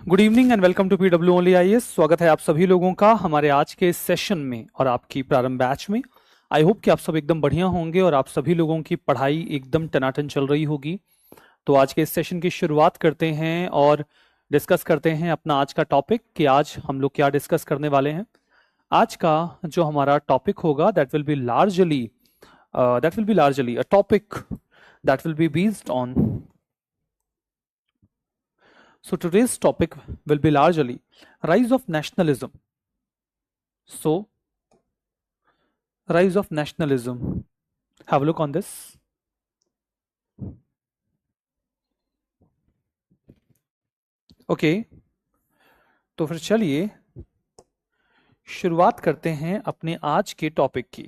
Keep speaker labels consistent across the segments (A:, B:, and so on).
A: Good evening and welcome to PW only IAS. स्वागत है आप सभी लोगों का हमारे आज के इस सेशन में और आपकी प्रारंभ बैच में। आई होप कि आप सब एकदम बढ़िया होंगे और आप सभी लोगों की पढ़ाई एकदम टनाटन चल रही होगी। तो आज के इस सेशन की शुरुआत करते हैं और डिस्कस करते हैं अपना आज का टॉपिक कि आज हम लोग क्या डिस्कस करने वाले हैं। आज का जो हमारा टॉपिक होगा that will be largely a topic that will be based on. So today's topic will be largely rise of nationalism. So, rise of nationalism. Have a look on this. Okay, तो फिर चलिए शुरुआत करते हैं अपने आज के टॉपिक की।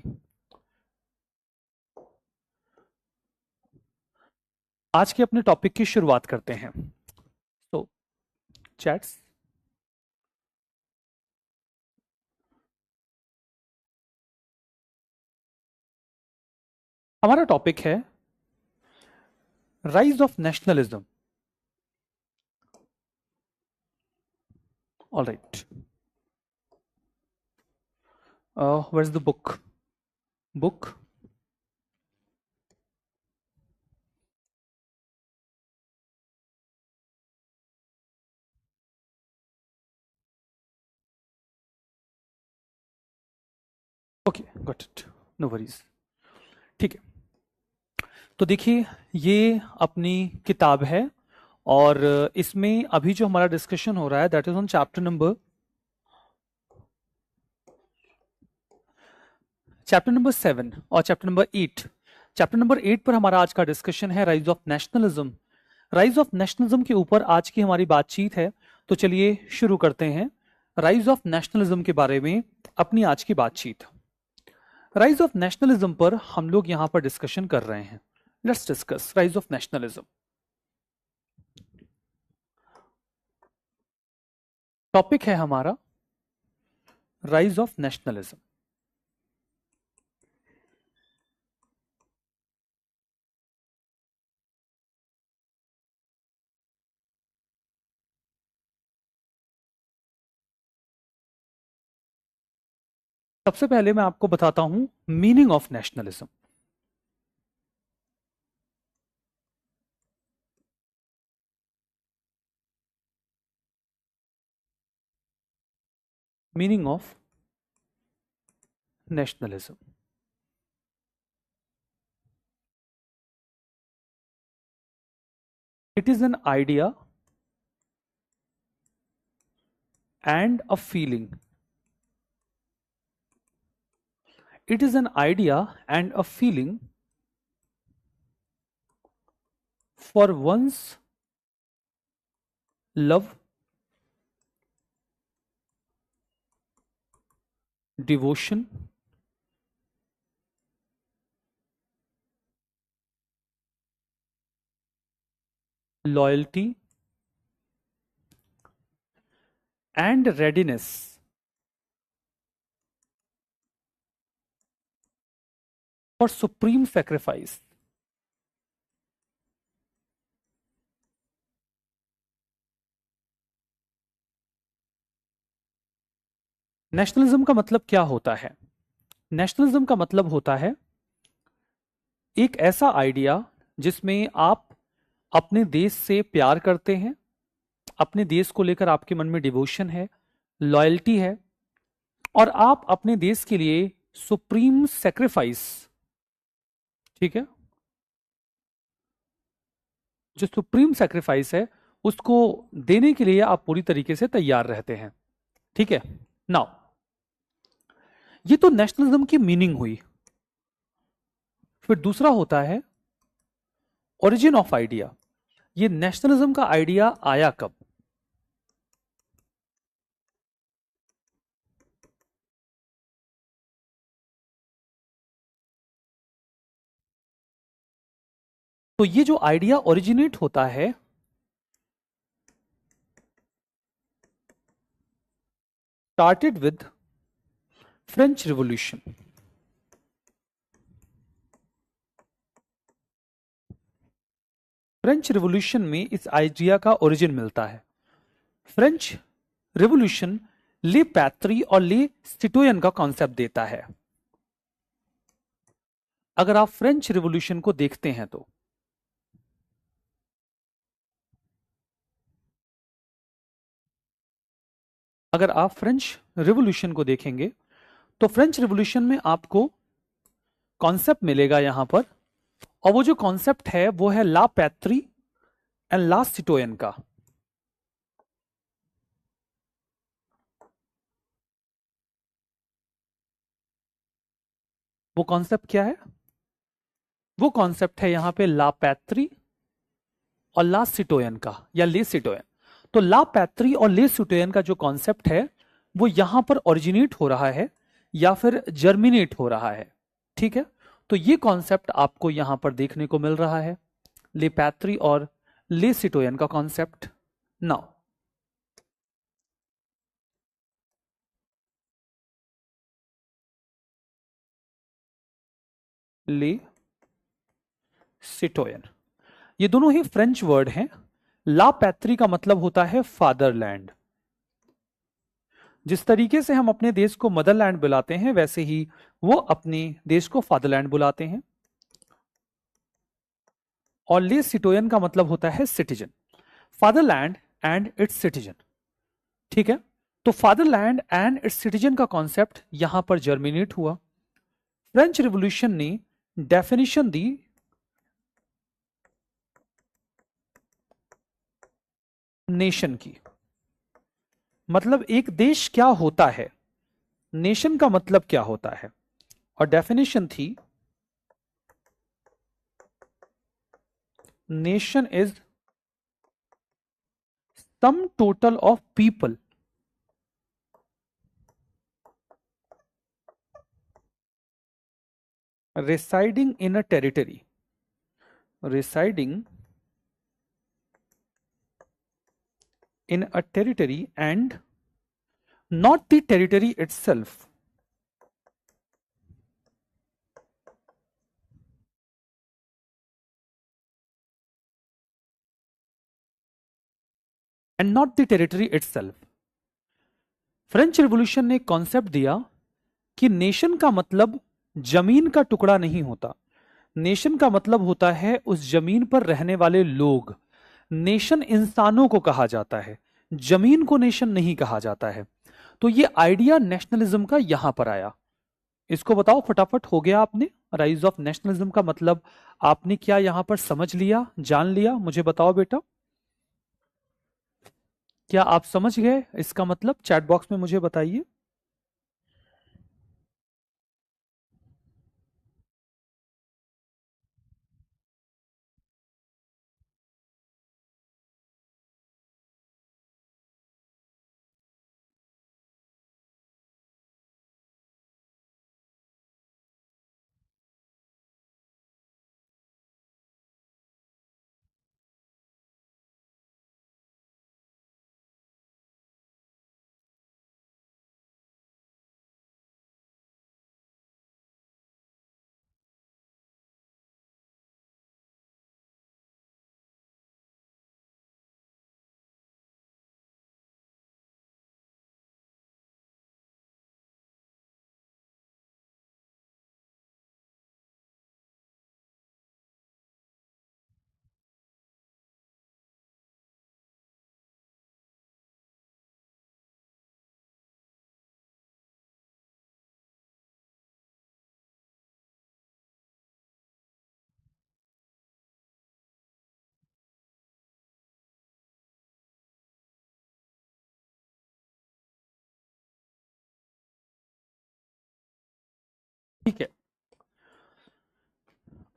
A: आज के अपने टॉपिक की शुरुआत करते हैं। तो चैट्स, हमारा टॉपिक है rise of nationalism. All right, where is the book? Okay, got it, no worries. ठीक है, तो देखिए ये अपनी किताब है और इसमें अभी जो हमारा डिस्कशन हो रहा है that is on chapter number 7 और चैप्टर नंबर 8। चैप्टर नंबर 8 पर हमारा आज का डिस्कशन है rise of nationalism. Rise of nationalism के ऊपर आज की हमारी बातचीत है। तो चलिए शुरू करते हैं राइज ऑफ नेशनलिज्म के बारे में अपनी आज की बातचीत। राइज ऑफ नेशनलिज्म पर हम लोग यहां पर डिस्कशन कर रहे हैं। Let's discuss rise of nationalism. Topic है हमारा राइज ऑफ नेशनलिज्म। सबसे पहले मैं आपको बताता हूं meaning of nationalism. Meaning of nationalism, it is an idea and a feeling. It is an idea and a feeling for one's love, devotion, loyalty, and readiness for supreme sacrifice. Nationalism का मतलब क्या होता है? Nationalism का मतलब होता है एक ऐसा आइडिया जिसमें आप अपने देश से प्यार करते हैं, अपने देश को लेकर आपके मन में डिवोशन है, लॉयल्टी है और आप अपने देश के लिए सुप्रीम सेक्रीफाइस, ठीक है, जो सुप्रीम सेक्रीफाइस है उसको देने के लिए आप पूरी तरीके से तैयार रहते हैं। ठीक है, नाउ ये तो नेशनलिज्म की मीनिंग हुई। फिर दूसरा होता है ओरिजिन ऑफ आइडिया। ये नेशनलिज्म का आइडिया आया कब? तो ये जो आइडिया ओरिजिनेट होता है started with French revolution. French revolution में इस आइडिया का ओरिजिन मिलता है। फ्रेंच रिवॉल्यूशन ले पैट्री और ले सिटोयन का कॉन्सेप्ट देता है। अगर आप फ्रेंच रिवॉल्यूशन को देखते हैं तो अगर आप फ्रेंच रिवॉल्यूशन को देखेंगे तो फ्रेंच रिवॉल्यूशन में आपको कॉन्सेप्ट मिलेगा यहां पर, और वो जो कॉन्सेप्ट है वो है ला पैट्री एंड ला सिटोयन का। वो कॉन्सेप्ट क्या है? वो कॉन्सेप्ट है यहां पे ला पैट्री और ला सिटोयन का, या ले सिटोयन। तो ला पैट्री और ले सिटोयन का जो कॉन्सेप्ट है वो यहां पर ओरिजिनेट हो रहा है या फिर जर्मिनेट हो रहा है। ठीक है, तो ये कॉन्सेप्ट आपको यहां पर देखने को मिल रहा है, ले पैट्री और ले सिटोयन का कॉन्सेप्ट। नाउ ले सिटोयन, ये दोनों ही फ्रेंच वर्ड हैं। ला पैट्री का मतलब होता है फादरलैंड। जिस तरीके से हम अपने देश को मदरलैंड बुलाते हैं वैसे ही वो अपने देश को फादरलैंड बुलाते हैं। और ले सिटोयन का मतलब होता है citizen, fatherland and it's citizen. ठीक है, तो फादरलैंड एंड इट्स सिटीजन का कॉन्सेप्ट यहां पर जर्मिनेट हुआ। फ्रेंच रिवॉल्यूशन ने डेफिनेशन दी नेशन की, मतलब एक देश क्या होता है, नेशन का मतलब क्या होता है, और डेफिनेशन थी nation is sum total of people residing in a territory, residing in a territory and not the territory itself, and not the territory itself। French revolution ने कॉन्सेप्ट दिया कि नेशन का मतलब जमीन का टुकड़ा नहीं होता, नेशन का मतलब होता है उस जमीन पर रहने वाले लोग। नेशन इंसानों को कहा जाता है, जमीन को नेशन नहीं कहा जाता है। तो ये आइडिया नेशनलिज्म का यहां पर आया। इसको बताओ फटाफट, हो गया आपने? राइज ऑफ नेशनलिज्म का मतलब आपने क्या यहां पर समझ लिया, जान लिया? मुझे बताओ बेटा, क्या आप समझ गए इसका मतलब? चैट बॉक्स में मुझे बताइए। ठीक है,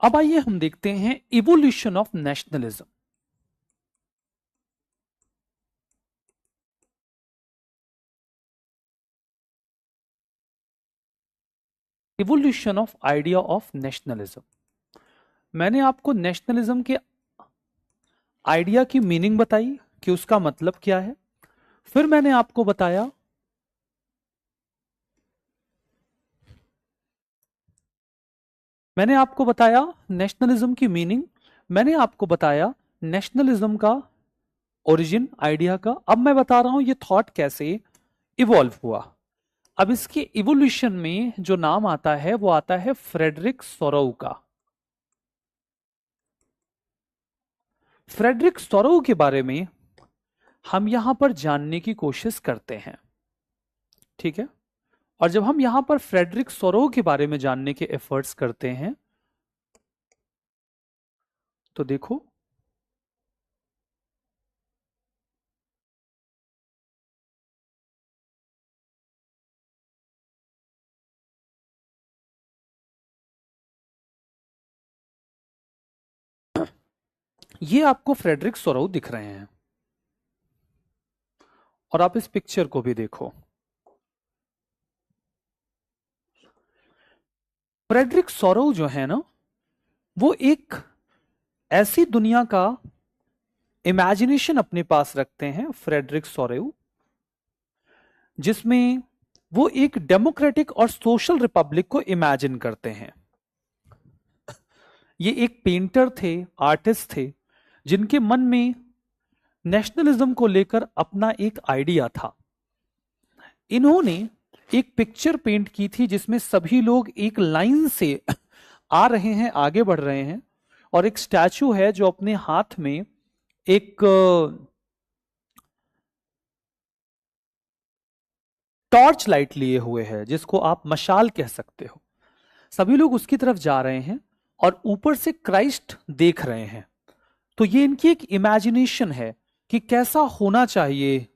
A: अब आइए हम देखते हैं evolution of nationalism. Evolution of idea of nationalism. मैंने आपको नेशनलिज्म के आइडिया की मीनिंग बताई कि उसका मतलब क्या है। फिर मैंने आपको बताया नेशनलिज्म की मीनिंग। मैंने आपको बताया नेशनलिज्म का ओरिजिन आइडिया का। अब मैं बता रहा हूं ये थॉट कैसे इवॉल्व हुआ। अब इसके इवोल्यूशन में जो नाम आता है वो आता है फ्रेडरिक सोरोव का। फ्रेडरिक सोरोव के बारे में हम यहां पर जानने की कोशिश करते हैं, ठीक है। और जब हम यहां पर फ्रेडरिक सोरोव के बारे में जानने के एफर्ट्स करते हैं तो देखो, ये आपको फ्रेडरिक सोरोव दिख रहे हैं और आप इस पिक्चर को भी देखो। फ्रेडरिक सोरोव जो है ना, वो एक ऐसी दुनिया का इमेजिनेशन अपने पास रखते हैं, फ्रेडरिक सोरेव, जिसमें वो एक डेमोक्रेटिक और सोशल रिपब्लिक को इमेजिन करते हैं। ये एक पेंटर थे, आर्टिस्ट थे, जिनके मन में नेशनलिज्म को लेकर अपना एक आइडिया था। इन्होंने एक पिक्चर पेंट की थी जिसमें सभी लोग एक लाइन से आ रहे हैं, आगे बढ़ रहे हैं, और एक स्टैचू है जो अपने हाथ में एक टॉर्च लाइट लिए हुए है, जिसको आप मशाल कह सकते हो। सभी लोग उसकी तरफ जा रहे हैं और ऊपर से क्राइस्ट देख रहे हैं। तो ये इनकी एक इमेजिनेशन है कि कैसा होना चाहिए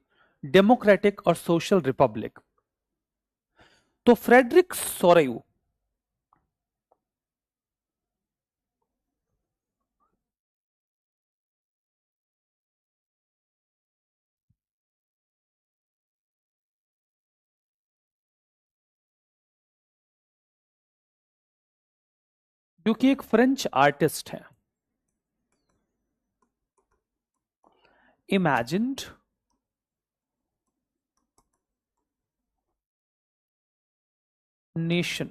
A: डेमोक्रेटिक और सोशल रिपब्लिक। तो फ्रेडरिक सोरेव जो कि एक फ्रेंच आर्टिस्ट है, इमेजिन्ड नेशन।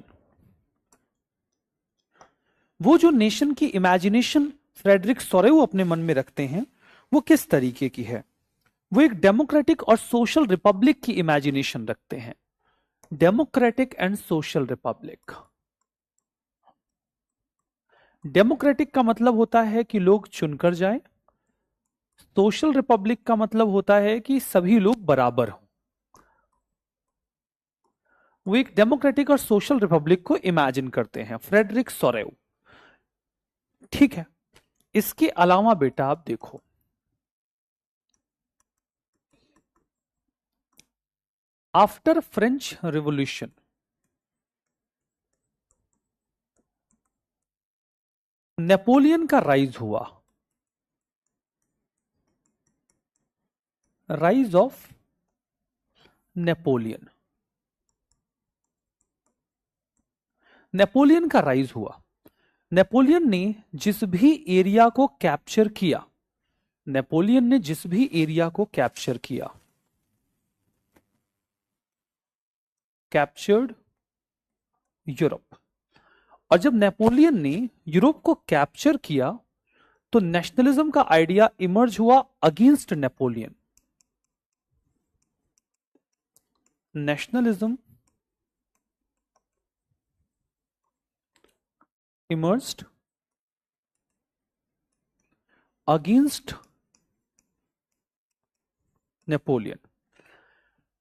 A: वो जो नेशन की इमेजिनेशन फ्रेडरिक सोरेव अपने मन में रखते हैं वो किस तरीके की है? वो एक डेमोक्रेटिक और सोशल रिपब्लिक की इमेजिनेशन रखते हैं। Democratic and social Republic. Democratic का मतलब होता है कि लोग चुनकर जाएं। सोशल रिपब्लिक का मतलब होता है कि सभी लोग बराबर हों। वो एक डेमोक्रेटिक और सोशल रिपब्लिक को इमेजिन करते हैं, फ्रेडरिक सोरेव। ठीक है, इसके अलावा बेटा आप देखो, आफ्टर फ्रेंच रिवॉल्यूशन नेपोलियन का राइज हुआ। Rise of Napoleon. नेपोलियन का राइज हुआ। नेपोलियन ने जिस भी एरिया को कैप्चर किया, नेपोलियन ने जिस भी एरिया को कैप्चर किया, कैप्चर्ड यूरोप। और जब नेपोलियन ने यूरोप को कैप्चर किया तो नेशनलिज्म का आइडिया इमर्ज हुआ against Napoleon. Nationalism emerged against Napoleon.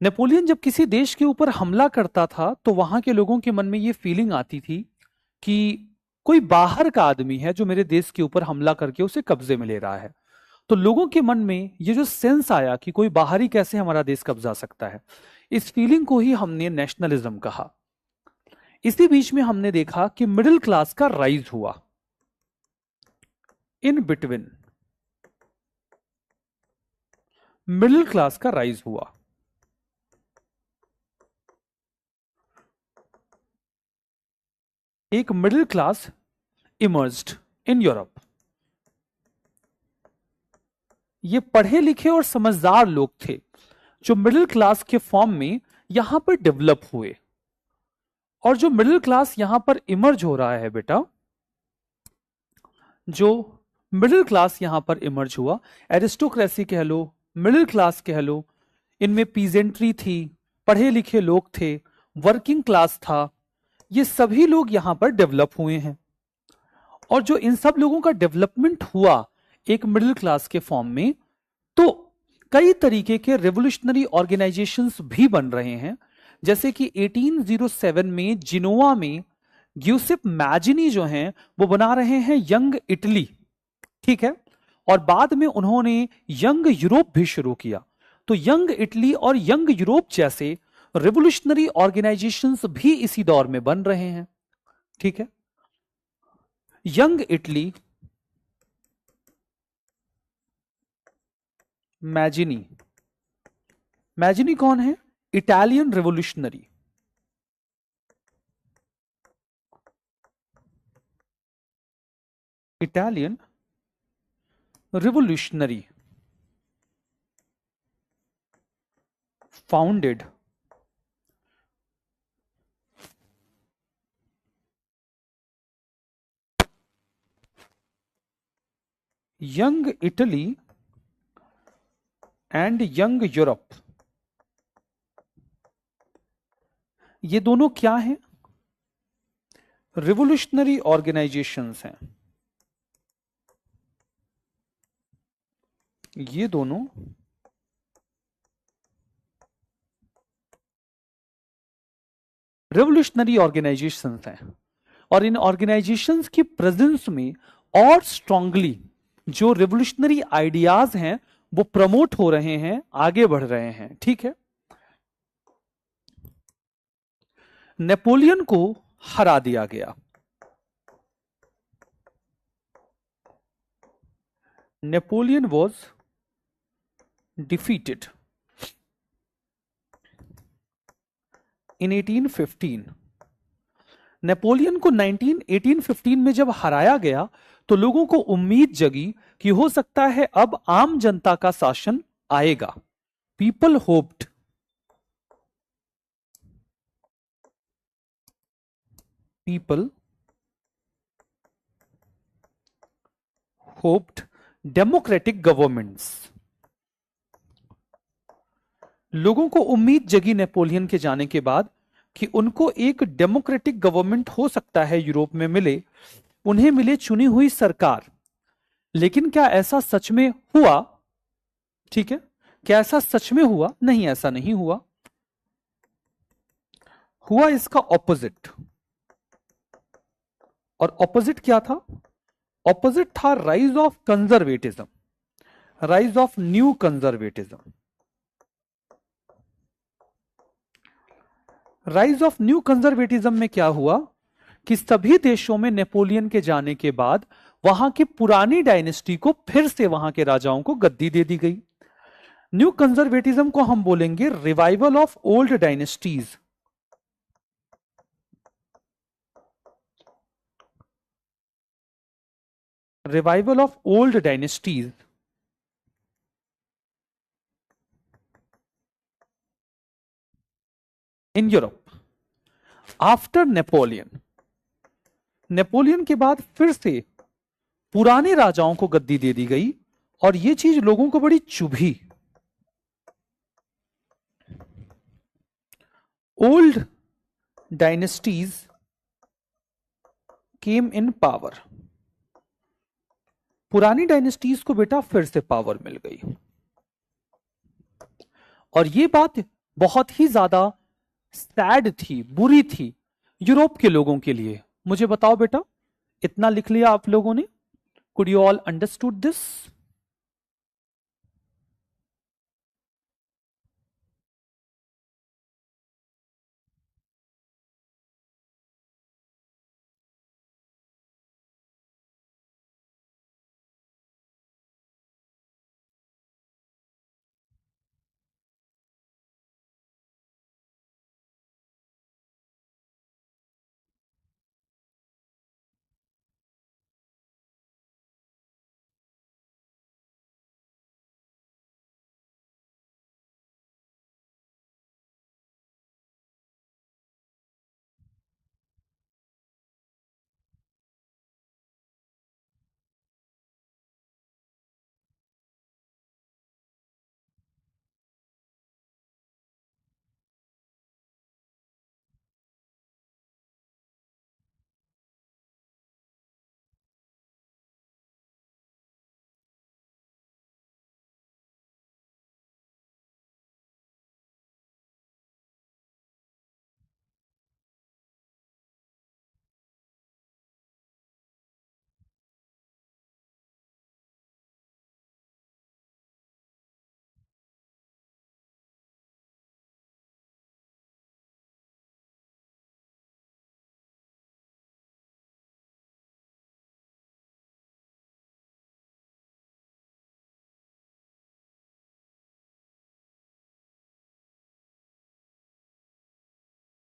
A: Napoleon जब किसी देश के ऊपर हमला करता था तो वहां के लोगों के मन में यह फीलिंग आती थी कि कोई बाहर का आदमी है जो मेरे देश के ऊपर हमला करके उसे कब्जे में ले रहा है। तो लोगों के मन में ये जो सेंस आया कि कोई बाहरी कैसे हमारा देश कब्जा सकता है, इस फीलिंग को ही हमने नेशनलिज्म कहा। इसी बीच में हमने देखा कि मिडिल क्लास का राइज हुआ। इन बिटवीन मिडिल क्लास का राइज हुआ। एक middle class emerged in Europe. ये पढ़े लिखे और समझदार लोग थे जो मिडिल क्लास के फॉर्म में यहां पर डेवलप हुए। और जो मिडिल क्लास यहां पर इमर्ज हो रहा है बेटा, जो मिडिल क्लास यहां पर इमर्ज हुआ। एरिस्टोक्रेसी कह लो, मिडिल क्लास कह लो, इनमें पीजेंट्री थी, पढ़े लिखे लोग थे, वर्किंग क्लास था, ये सभी लोग यहां पर डेवलप हुए हैं। और जो इन सब लोगों का डेवलपमेंट हुआ एक मिडिल क्लास के फॉर्म में, तो कई तरीके के रेवोल्यूशनरी ऑर्गेनाइजेशंस भी बन रहे हैं। जैसे कि 1807 में जिनोवा में ग्यूसिप मैजिनी जो हैं वो बना रहे हैं यंग इटली, ठीक है। और बाद में उन्होंने यंग यूरोप भी शुरू किया। तो यंग इटली और यंग यूरोप जैसे रेवोल्यूशनरी ऑर्गेनाइजेशंस भी इसी दौर में बन रहे हैं, ठीक है। यंग इटली, मैजिनी, मैजिनी कौन है? Italian revolutionary, Italian revolutionary founded young Italy and young Europe। ये दोनों क्या हैं? रिवोल्यूशनरी ऑर्गेनाइजेशंस हैं। ये दोनों रेवोल्यूशनरी ऑर्गेनाइजेशंस हैं। और इन ऑर्गेनाइजेशंस की प्रेजेंस में और स्ट्रांगली जो रेवोल्यूशनरी आइडियाज हैं वो प्रमोट हो रहे हैं, आगे बढ़ रहे हैं, ठीक है। नेपोलियन को हरा दिया गया। Napoleon was defeated in 1815। Napoleon को 1815 में जब हराया गया तो लोगों को उम्मीद जगी कि हो सकता है अब आम जनता का शासन आएगा। People hoped, people hoped democratic governments. लोगों को उम्मीद जगी नेपोलियन के जाने के बाद कि उनको एक डेमोक्रेटिक गवर्नमेंट हो सकता है यूरोप में मिले, उन्हें मिले चुनी हुई सरकार। लेकिन क्या ऐसा सच में हुआ? ठीक है, क्या ऐसा सच में हुआ? नहीं, ऐसा नहीं हुआ। हुआ इसका ऑपोजिट। और ऑपोजिट क्या था? ऑपोजिट था rise of conservatism, rise of new conservatism. Rise of new conservatism में क्या हुआ कि सभी देशों में नेपोलियन के जाने के बाद वहां की पुरानी डायनेस्टी को फिर से वहां के राजाओं को गद्दी दे दी गई। न्यू कंजर्वेटिज्म को हम बोलेंगे revival of old dynasties. Revival of old dynasties in Europe after Napoleon. Napoleon के बाद फिर से पुराने राजाओं को गद्दी दे दी गई और यह चीज लोगों को बड़ी चुभी। ओल्ड डायनेस्टीज केम इन पावर। पुरानी डायनेस्टीज को बेटा फिर से पावर मिल गई। और यह बात बहुत ही ज्यादा सैड थी, बुरी थी यूरोप के लोगों के लिए। मुझे बताओ बेटा, इतना लिख लिया आप लोगों ने? Could you all understood this?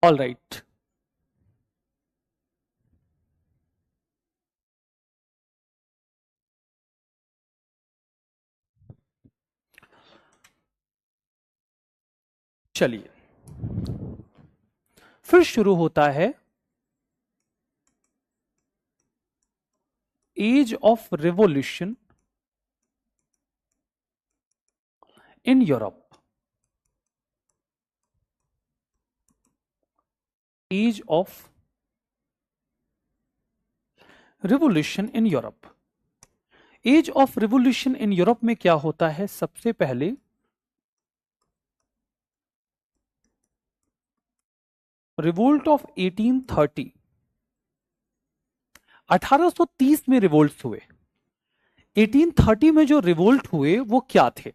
A: All right. चलिए, फिर शुरू होता है age of revolution in Europe. Age of revolution in Europe. Age of revolution in Europe में क्या होता है? सबसे पहले रिवोल्ट ऑफ 1830, 1830 में रिवोल्ट हुए। 1830 में जो रिवोल्ट हुए वो क्या थे?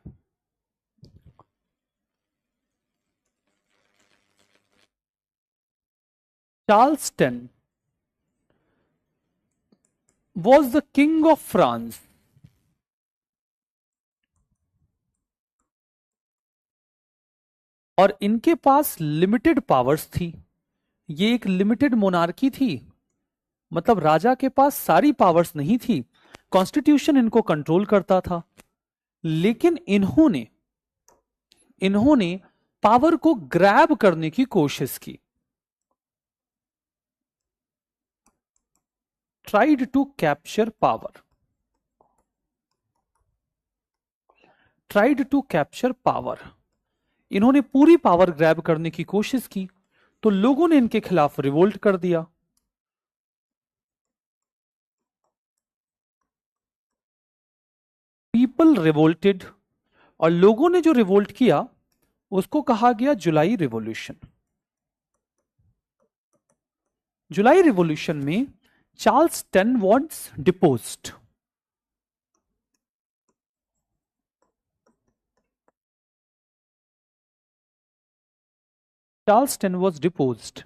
A: Charleston was the king of France, और इनके पास लिमिटेड पावर्स थी। ये एक लिमिटेड मोनार्की थी, मतलब राजा के पास सारी पावर्स नहीं थी। कॉन्स्टिट्यूशन इनको कंट्रोल करता था, लेकिन इन्होंने इन्होंने पावर को ग्रैब करने की कोशिश की। Tried to capture power, tried to capture power. इन्होंने पूरी पावर ग्रैब करने की कोशिश की, तो लोगों ने इनके खिलाफ रिवोल्ट कर दिया। पीपल रिवोल्टेड, और लोगों ने जो रिवोल्ट किया उसको कहा गया जुलाई रिवॉल्यूशन। जुलाई रिवॉल्यूशन में Charles ten was deposed. Charles ten was deposed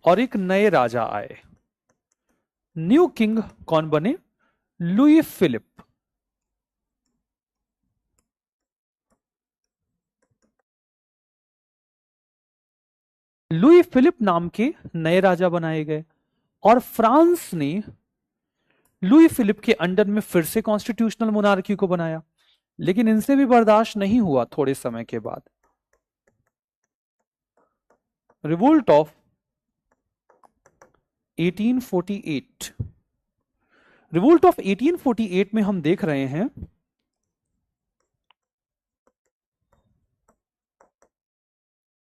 A: और एक नए राजा आए। न्यू किंग कौन बने? Louis Philippe. लुई फिलिप नाम के नए राजा बनाए गए, और फ्रांस ने लुई फिलिप के अंडर में फिर से कॉन्स्टिट्यूशनल मोनार्की को बनाया। लेकिन इनसे भी बर्दाश्त नहीं हुआ। थोड़े समय के बाद रिवोल्ट ऑफ 1848, रिवोल्ट ऑफ 1848 में हम देख रहे हैं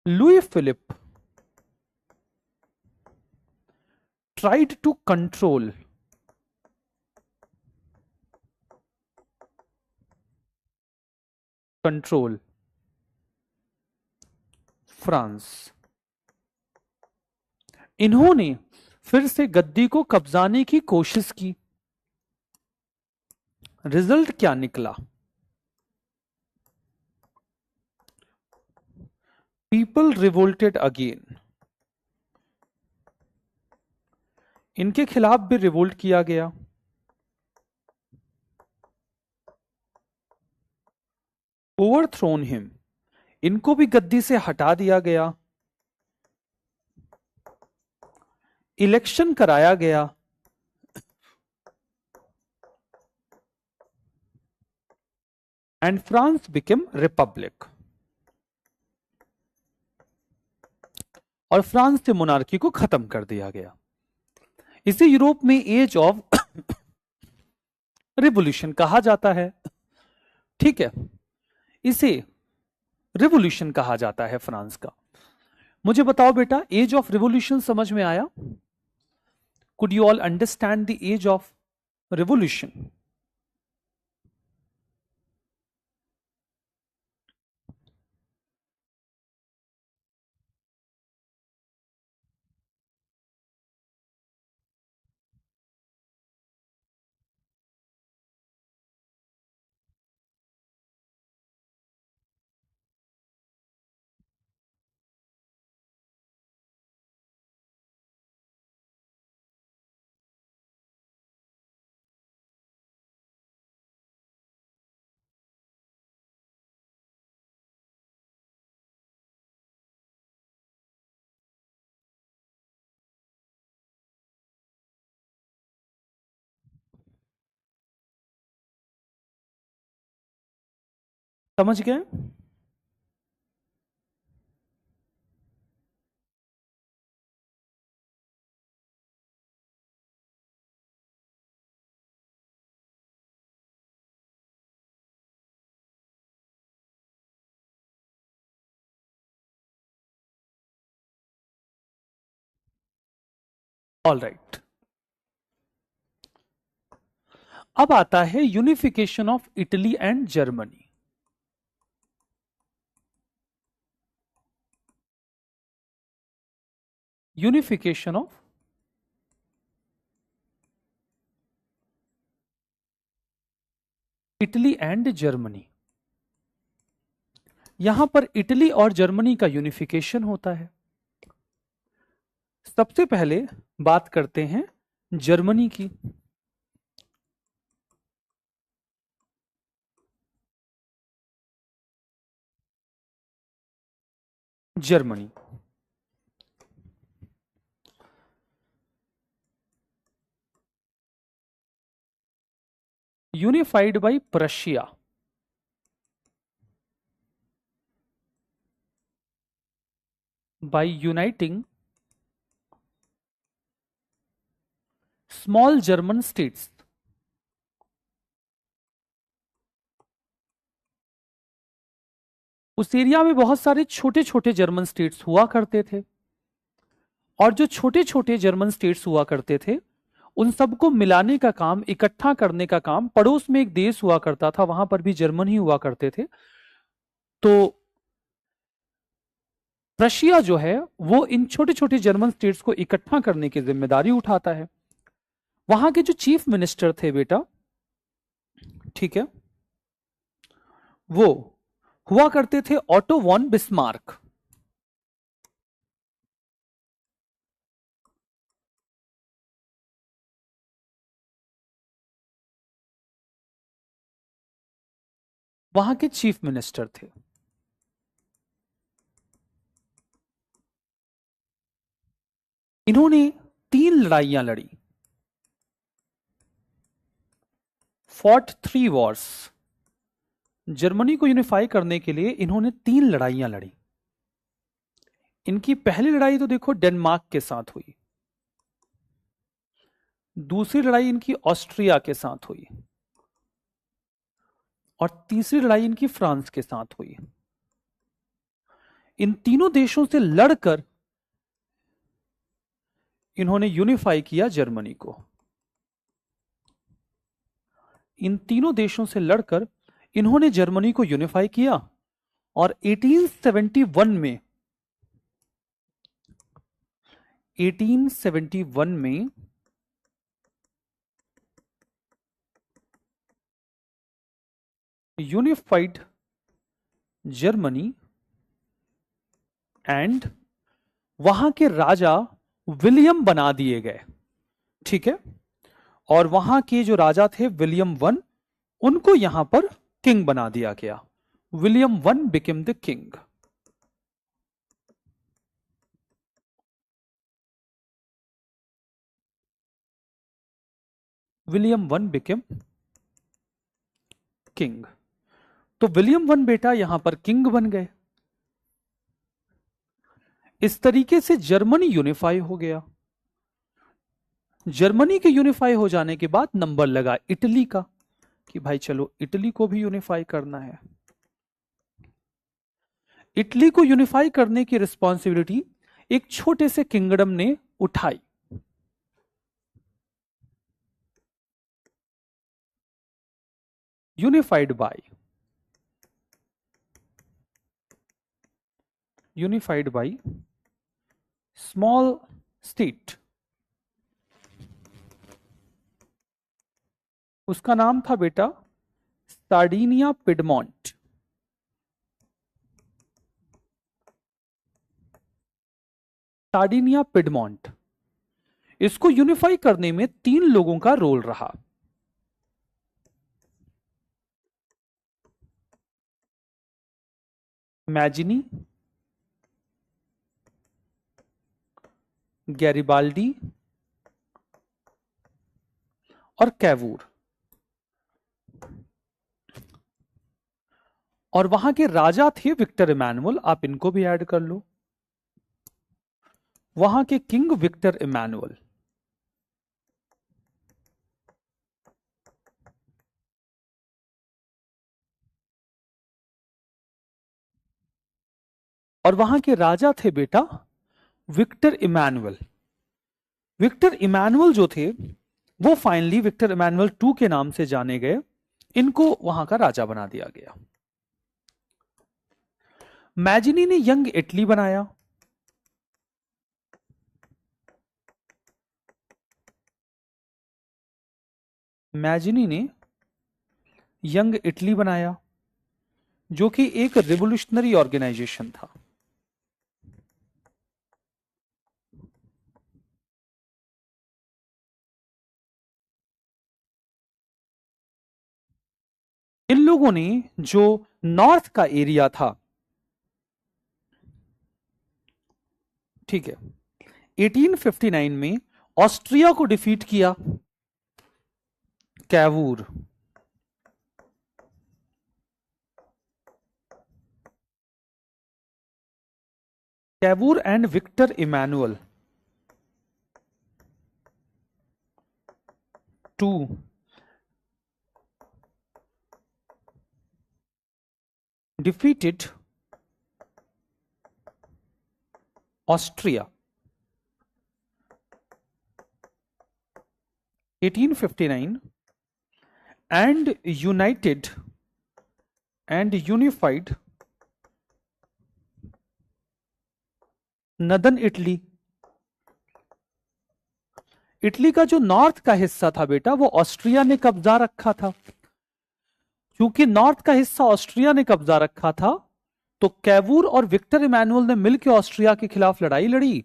A: Louis Philippe tried to control France. इन्होंने फिर से गद्दी को कब्जाने की कोशिश की। रिजल्ट क्या निकला? People revolted again. इनके खिलाफ भी रिवोल्ट किया गया। ओवरथ्रोन हिम, इनको भी गद्दी से हटा दिया गया। इलेक्शन कराया गया। एंड फ्रांस बिकेम रिपब्लिक, और फ्रांस से मोनार्की को खत्म कर दिया गया। इसे यूरोप में एज ऑफ रिवोल्यूशन कहा जाता है। ठीक है, इसे रिवोल्यूशन कहा जाता है फ्रांस का। मुझे बताओ बेटा, एज ऑफ रिवोल्यूशन समझ में आया? Could you all understand the age of revolution? समझ गए? All right. अब आता है unification of Italy and Germany. Unification of Italy and Germany. यहां पर इटली और जर्मनी का यूनिफिकेशन होता है। सबसे पहले बात करते हैं जर्मनी की। Germany unified by Prussia. by uniting small German states। उस एरिया में बहुत सारे छोटे छोटे जर्मन स्टेट्स हुआ करते थे, और जो छोटे छोटे जर्मन स्टेट्स हुआ करते थे उन सबको मिलाने का काम, इकट्ठा करने का काम, पड़ोस में एक देश हुआ करता था, वहां पर भी जर्मन ही हुआ करते थे। तो रशिया जो है वो इन छोटे छोटे जर्मन स्टेट्स को इकट्ठा करने की जिम्मेदारी उठाता है। वहां के जो चीफ मिनिस्टर थे बेटा, ठीक है, वो हुआ करते थे ऑटो वॉन बिस्मार्क। वहां के चीफ मिनिस्टर थे। इन्होंने 3 लड़ाइयां लड़ी, फॉट 3 वॉर्स। जर्मनी को यूनिफाई करने के लिए इन्होंने 3 लड़ाइयां लड़ी। इनकी पहली लड़ाई तो देखो डेनमार्क के साथ हुई, दूसरी लड़ाई इनकी ऑस्ट्रिया के साथ हुई, और तीसरी लड़ाई इनकी फ्रांस के साथ हुई। इन तीनों देशों से लड़कर इन्होंने यूनिफाई किया जर्मनी को। इन तीनों देशों से लड़कर इन्होंने जर्मनी को यूनिफाई किया, और 1871 में यूनिफाइड जर्मनी, एंड वहां के राजा विलियम बना दिए गए। ठीक है, और वहां के जो राजा थे विलियम वन, उनको यहां पर किंग बना दिया गया। William one became the king. William one became king. तो विलियम वन बेटा यहां पर किंग बन गए। इस तरीके से जर्मनी यूनिफाई हो गया। जर्मनी के यूनिफाई हो जाने के बाद नंबर लगा इटली का, कि भाई चलो इटली को भी यूनिफाई करना है। इटली को यूनिफाई करने की रिस्पॉन्सिबिलिटी एक छोटे से किंगडम ने उठाई। Unified by small state. उसका नाम था बेटा सार्डिनिया पिडमोंट। सार्डिनिया पिडमोंट, इसको यूनिफाई करने में 3 लोगों का रोल रहा। मैजिनी, गैरिबाल्डी और कैवूर। और वहां के राजा थे विक्टर इमैनुअल, आप इनको भी ऐड कर लो, वहां के किंग विक्टर इमैनुअल। और वहां के राजा थे बेटा विक्टर इमैनुअल। विक्टर इमैनुअल जो थे वो फाइनली विक्टर इमैनुअल टू के नाम से जाने गए, इनको वहां का राजा बना दिया गया। मैजिनी ने यंग इटली बनाया। मैजिनी ने यंग इटली बनाया जो कि एक रिवोल्यूशनरी ऑर्गेनाइजेशन था। इन लोगों ने जो नॉर्थ का एरिया था, ठीक है, 1859 में ऑस्ट्रिया को डिफीट किया। Cavour, Cavour and Victor Emmanuel two defeated Austria 1859 and united and unified northern Italy. इटली का जो नॉर्थ का हिस्सा था बेटा वो ऑस्ट्रिया ने कब्जा रखा था। क्योंकि नॉर्थ का हिस्सा ऑस्ट्रिया ने कब्जा रखा था तो कैवूर और विक्टर इमैनुअल ने मिलकर ऑस्ट्रिया के खिलाफ लड़ाई लड़ी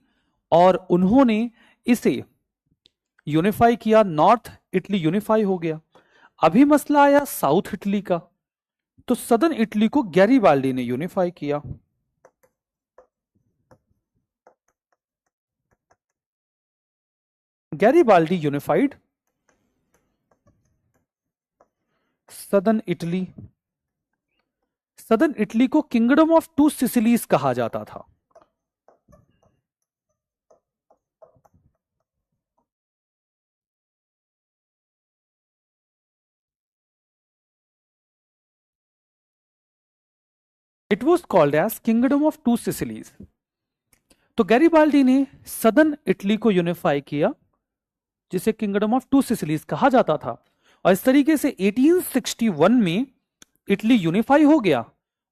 A: और उन्होंने इसे यूनिफाई किया। नॉर्थ इटली यूनिफाई हो गया। अभी मसला आया साउथ इटली का, तो सदर्न इटली को गैरीबाल्डी ने यूनिफाई किया। Garibaldi unified southern Italy. Southern Italy को किंगडम ऑफ टू सिसिलीज कहा जाता था। It was called as kingdom of two Sicilies. तो गैरीबाल्डी ने सदर्न इटली को यूनिफाई किया जिसे किंगडम ऑफ टू सिसिलीज कहा जाता था। और इस तरीके से 1861 में इटली यूनिफाई हो गया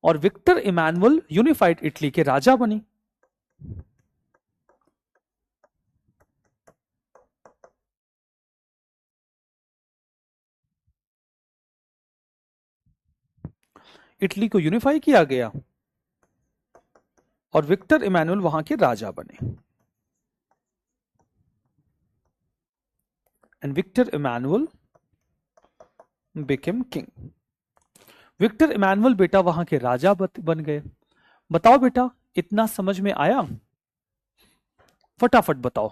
A: और विक्टर इमैनुअल यूनिफाइड इटली के राजा बने। इटली को यूनिफाई किया गया और विक्टर इमैनुअल वहां के राजा बने। And Victor Emmanuel became king. Victor Emmanuel बेटा वहां के राजा बन गए। बताओ बेटा, इतना समझ में आया? फटाफट बताओ।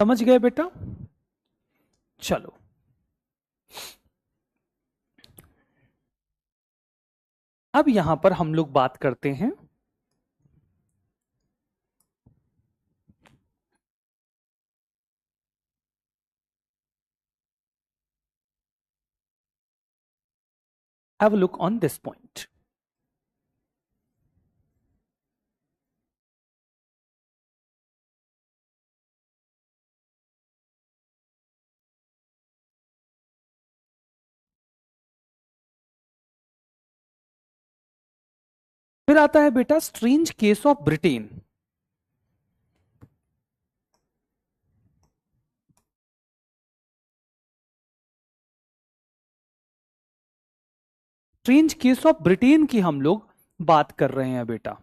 A: समझ गए बेटा? चलो, अब यहां पर हम लोग बात करते हैं have a look on this point. फिर आता है बेटा strange case of Britain. Strange case of Britain की हम लोग बात कर रहे हैं बेटा,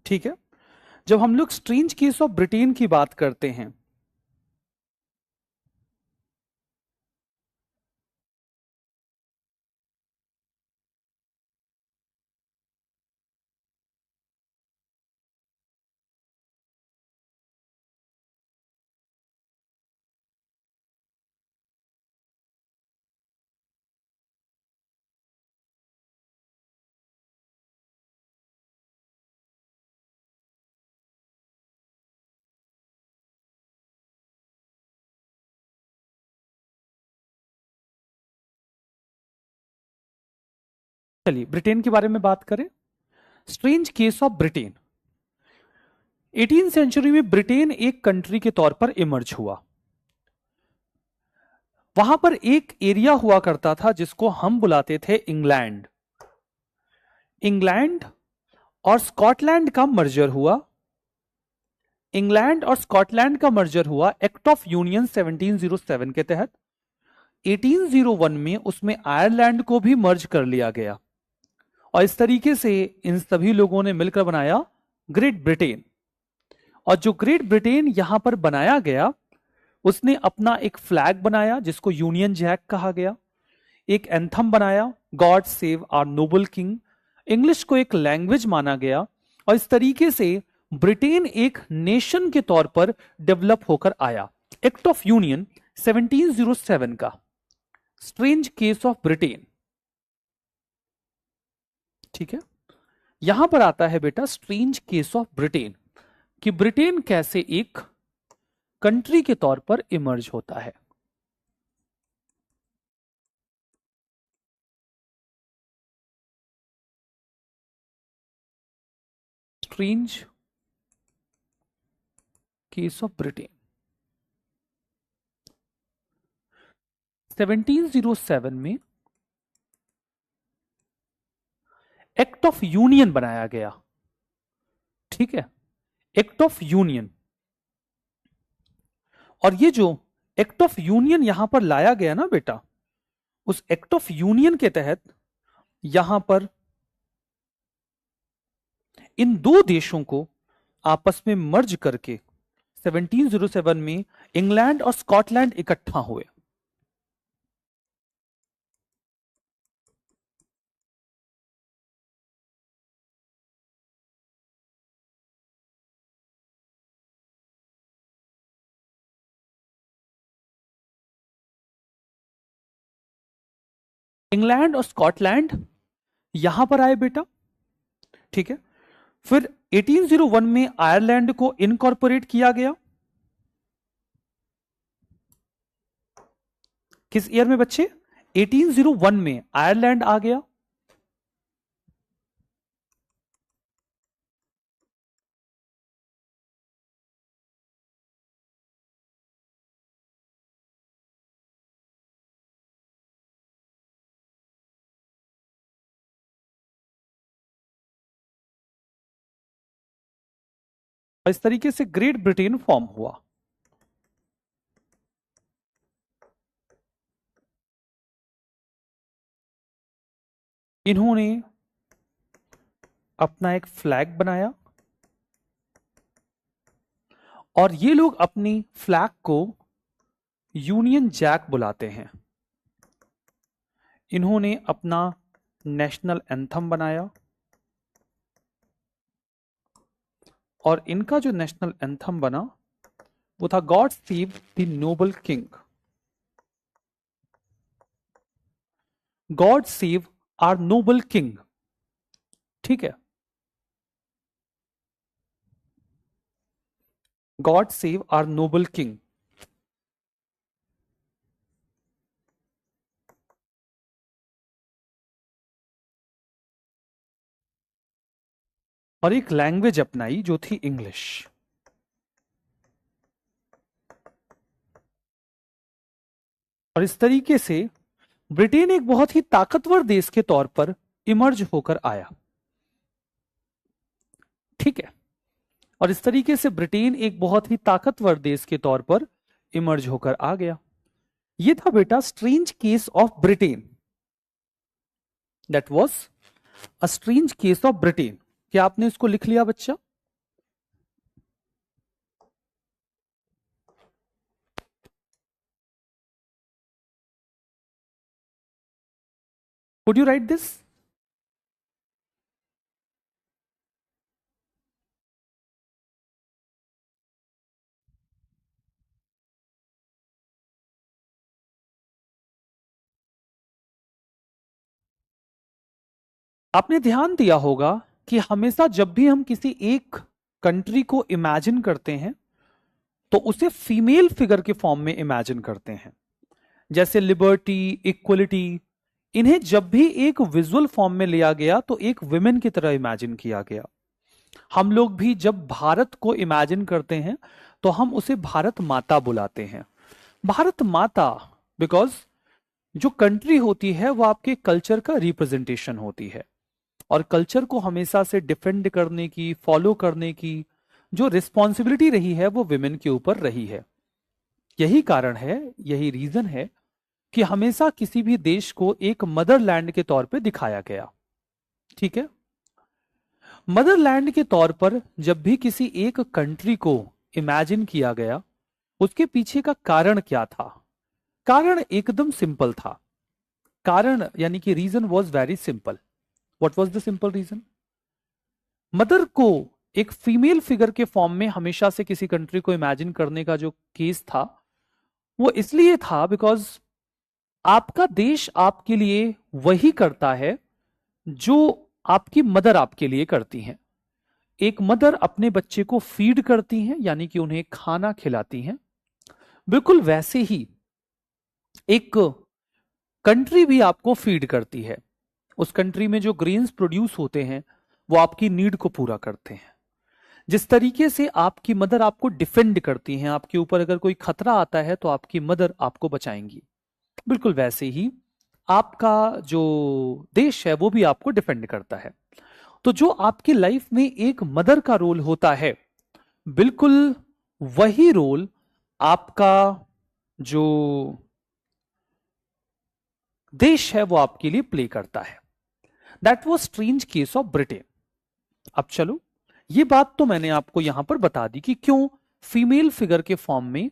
A: ठीक है। जब हम लोग स्ट्रेंज केस ऑफ ब्रिटेन की बात करते हैं, चलिए ब्रिटेन के बारे में बात करें। Strange case of Britain, 18th century में ब्रिटेन एक कंट्री के तौर पर इमर्ज हुआ। वहां पर एक एरिया हुआ करता था जिसको हम बुलाते थे इंग्लैंड। इंग्लैंड और स्कॉटलैंड का मर्जर हुआ। इंग्लैंड और स्कॉटलैंड का मर्जर हुआ एक्ट ऑफ यूनियन 1707 के तहत। 1801 में उसमें आयरलैंड को भी मर्ज कर लिया गया और इस तरीके से इन सभी लोगों ने मिलकर बनाया ग्रेट ब्रिटेन। और जो ग्रेट ब्रिटेन यहां पर बनाया गया, उसने अपना एक फ्लैग बनाया जिसको यूनियन जैक कहा गया, एक एंथम बनाया God save our noble king, English को एक लैंग्वेज माना गया और इस तरीके से ब्रिटेन एक नेशन के तौर पर डेवलप होकर आया। एक्ट ऑफ यूनियन 1707 का स्ट्रेंज केस ऑफ ब्रिटेन, ठीक है। यहां पर आता है बेटा स्ट्रेंज केस ऑफ ब्रिटेन कि ब्रिटेन कैसे एक कंट्री के तौर पर इमर्ज होता है। स्ट्रेंज केस ऑफ ब्रिटेन 1707 में एक्ट ऑफ यूनियन बनाया गया, ठीक है, एक्ट ऑफ यूनियन। और ये जो एक्ट ऑफ यूनियन यहां पर लाया गया ना बेटा, उस एक्ट ऑफ यूनियन के तहत यहां पर इन दो देशों को आपस में मर्ज करके 1707 में इंग्लैंड और स्कॉटलैंड इकट्ठा हुए। इंग्लैंड और स्कॉटलैंड यहां पर आए बेटा, ठीक है। फिर 1801 में आयरलैंड को इनकॉर्पोरेट किया गया। किस ईयर में बच्चे? 1801 में आयरलैंड आ गया। इस तरीके से ग्रेट ब्रिटेन फॉर्म हुआ। इन्होंने अपना एक फ्लैग बनाया और ये लोग अपनी फ्लैग को यूनियन जैक बुलाते हैं। इन्होंने अपना नेशनल एंथम बनाया और इनका जो नेशनल एंथम बना वो था God save the noble king, God save our noble king, ठीक है, God save our noble king. और एक लैंग्वेज अपनाई जो थी इंग्लिश। और इस तरीके से ब्रिटेन एक बहुत ही ताकतवर देश के तौर पर इमर्ज होकर आया। ठीक है, और इस तरीके से ब्रिटेन एक बहुत ही ताकतवर देश के तौर पर इमर्ज होकर आ गया। ये था बेटा strange case of Britain. That was a strange case of Britain. क्या आपने इसको लिख लिया बच्चा? Would you write this? आपने ध्यान दिया होगा कि हमेशा जब भी हम किसी एक कंट्री को इमेजिन करते हैं तो उसे फीमेल फिगर के फॉर्म में इमेजिन करते हैं। जैसे लिबर्टी, इक्वलिटी, इन्हें जब भी एक विजुअल फॉर्म में लिया गया तो एक विमेन की तरह इमेजिन किया गया। हम लोग भी जब भारत को इमेजिन करते हैं तो हम उसे भारत माता बुलाते हैं। भारत माता बिकॉज जो कंट्री होती है वो आपके कल्चर का रिप्रेजेंटेशन होती है, और कल्चर को हमेशा से डिफेंड करने की, फॉलो करने की जो रिस्पॉन्सिबिलिटी रही है वो विमेन के ऊपर रही है। यही कारण है, यही रीजन है कि हमेशा किसी भी देश को एक मदरलैंड के तौर पे दिखाया गया। ठीक है, मदरलैंड के तौर पर जब भी किसी एक कंट्री को इमेजिन किया गया, उसके पीछे का कारण क्या था? कारण एकदम सिंपल था। कारण यानी कि reason was very simple. What was the simple reason? Mother को एक फीमेल फिगर के फॉर्म में हमेशा से किसी कंट्री को इमेजिन करने का जो केस था वो इसलिए था बिकॉज आपका देश आपके लिए वही करता है जो आपकी मदर आपके लिए करती हैं। एक मदर अपने बच्चे को फीड करती हैं, यानी कि उन्हें खाना खिलाती हैं, बिल्कुल वैसे ही एक कंट्री भी आपको फीड करती है। उस कंट्री में जो ग्रेन्स प्रोड्यूस होते हैं वो आपकी नीड को पूरा करते हैं। जिस तरीके से आपकी मदर आपको डिफेंड करती हैं, आपके ऊपर अगर कोई खतरा आता है तो आपकी मदर आपको बचाएंगी, बिल्कुल वैसे ही आपका जो देश है वो भी आपको डिफेंड करता है। तो जो आपकी लाइफ में एक मदर का रोल होता है, बिल्कुल वही रोल आपका जो देश है वो आपके लिए प्ले करता है। That was strange case of Britain. अब चलो, ये बात तो मैंने आपको यहां पर बता दी कि क्यों फीमेल फिगर के फॉर्म में।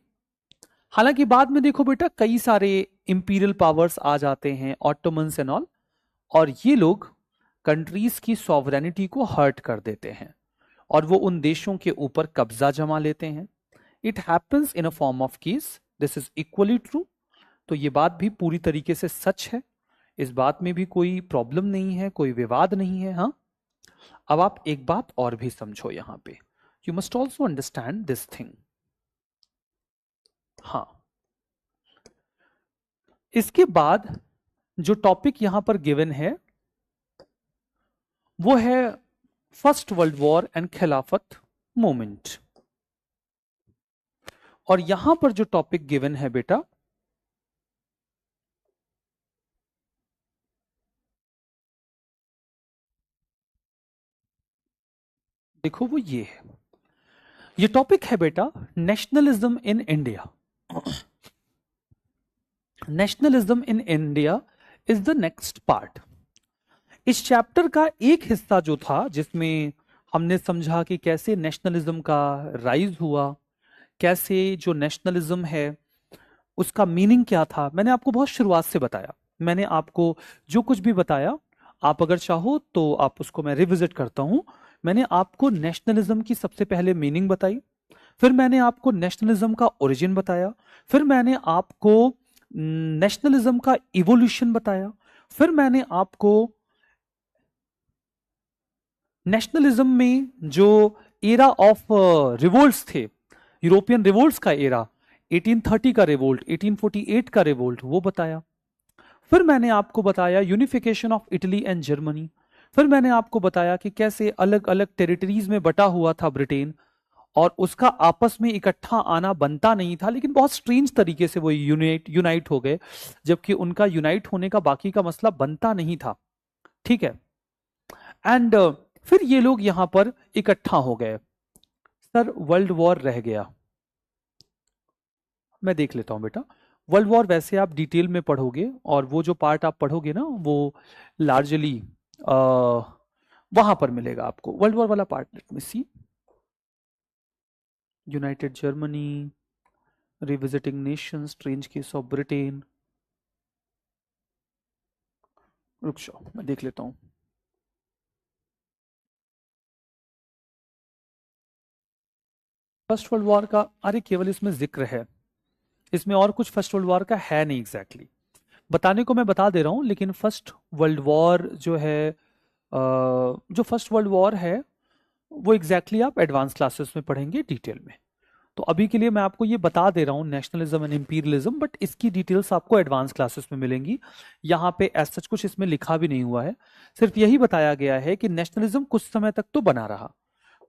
A: हालांकि बाद में देखो बेटा कई सारे इंपीरियल पावर्स आ जाते हैं, ऑटोमन्स एंड ऑल, और ये लोग कंट्रीज की सॉवरेनिटी को हर्ट कर देते हैं और वो उन देशों के ऊपर कब्जा जमा लेते हैं। It happens in a form of case, this is equally true. तो ये बात भी पूरी तरीके से सच है, इस बात में भी कोई प्रॉब्लम नहीं है, कोई विवाद नहीं है। हाँ, अब आप एक बात और भी समझो यहां पे, you must also understand this thing. हाँ, इसके बाद जो टॉपिक यहां पर गिवन है वो है फर्स्ट वर्ल्ड वॉर एंड खिलाफत मूवमेंट। और यहां पर जो टॉपिक गिवन है बेटा, देखो वो ये है, ये टॉपिक है बेटा nationalism in India. Nationalism in India is the next part. इस चैप्टर का एक हिस्सा जो था जिसमें हमने समझा कि कैसे नेशनलिज्म का राइज हुआ, कैसे जो नेशनलिज्म है उसका मीनिंग क्या था, मैंने आपको बहुत शुरुआत से बताया। मैंने आपको जो कुछ भी बताया, आप अगर चाहो तो आप उसको मैं रिविजिट करता हूं। मैंने आपको नेशनलिज्म की सबसे पहले मीनिंग बताई, फिर मैंने आपको नेशनलिज्म का ओरिजिन बताया, फिर मैंने आपको नेशनलिज्म का इवोल्यूशन बताया, फिर मैंने आपको नेशनलिज्म में जो एरा ऑफ रिवोल्ट्स थे, यूरोपियन रिवोल्ट्स का एरा, 1830 का रिवोल्ट, 1848 का रिवोल्ट, वो बताया। फिर मैंने आपको बताया unification of Italy and Germany, फिर मैंने आपको बताया कि कैसे अलग अलग टेरिटरीज में बटा हुआ था ब्रिटेन, और उसका आपस में इकट्ठा आना बनता नहीं था, लेकिन बहुत स्ट्रेंज तरीके से वो यूनाइट हो गए, जबकि उनका यूनाइट होने का बाकी का मसला बनता नहीं था। ठीक है। एंड फिर ये लोग यहां पर इकट्ठा हो गए। सर वर्ल्ड वॉर रह गया, मैं देख लेता हूं बेटा। वर्ल्ड वॉर वैसे आप डिटेल में पढ़ोगे, और वो जो पार्ट आप पढ़ोगे ना वो लार्जली वहां पर मिलेगा आपको, वर्ल्ड वॉर वाला part. Let me see. United Germany, revisiting nation, strange case of Britain. रुक जाओ, मैं देख लेता हूं। फर्स्ट वर्ल्ड वॉर का, अरे केवल इसमें जिक्र है, इसमें और कुछ फर्स्ट वर्ल्ड वॉर का है नहीं एग्जैक्टली exactly। बताने को मैं बता दे रहा हूं, लेकिन फर्स्ट वर्ल्ड वॉर जो है, जो फर्स्ट वर्ल्ड वॉर है वो एग्जैक्टली आप एडवांस क्लासेस में पढ़ेंगे डिटेल में। तो अभी के लिए मैं आपको ये बता दे रहा हूँ नेशनलिज्म एंड इंपीरियलिज्म, बट इसकी डिटेल्स आपको एडवांस क्लासेस में मिलेंगी। यहाँ पे एज सच कुछ इसमें लिखा भी नहीं हुआ है, सिर्फ यही बताया गया है कि नेशनलिज्म कुछ समय तक तो बना रहा,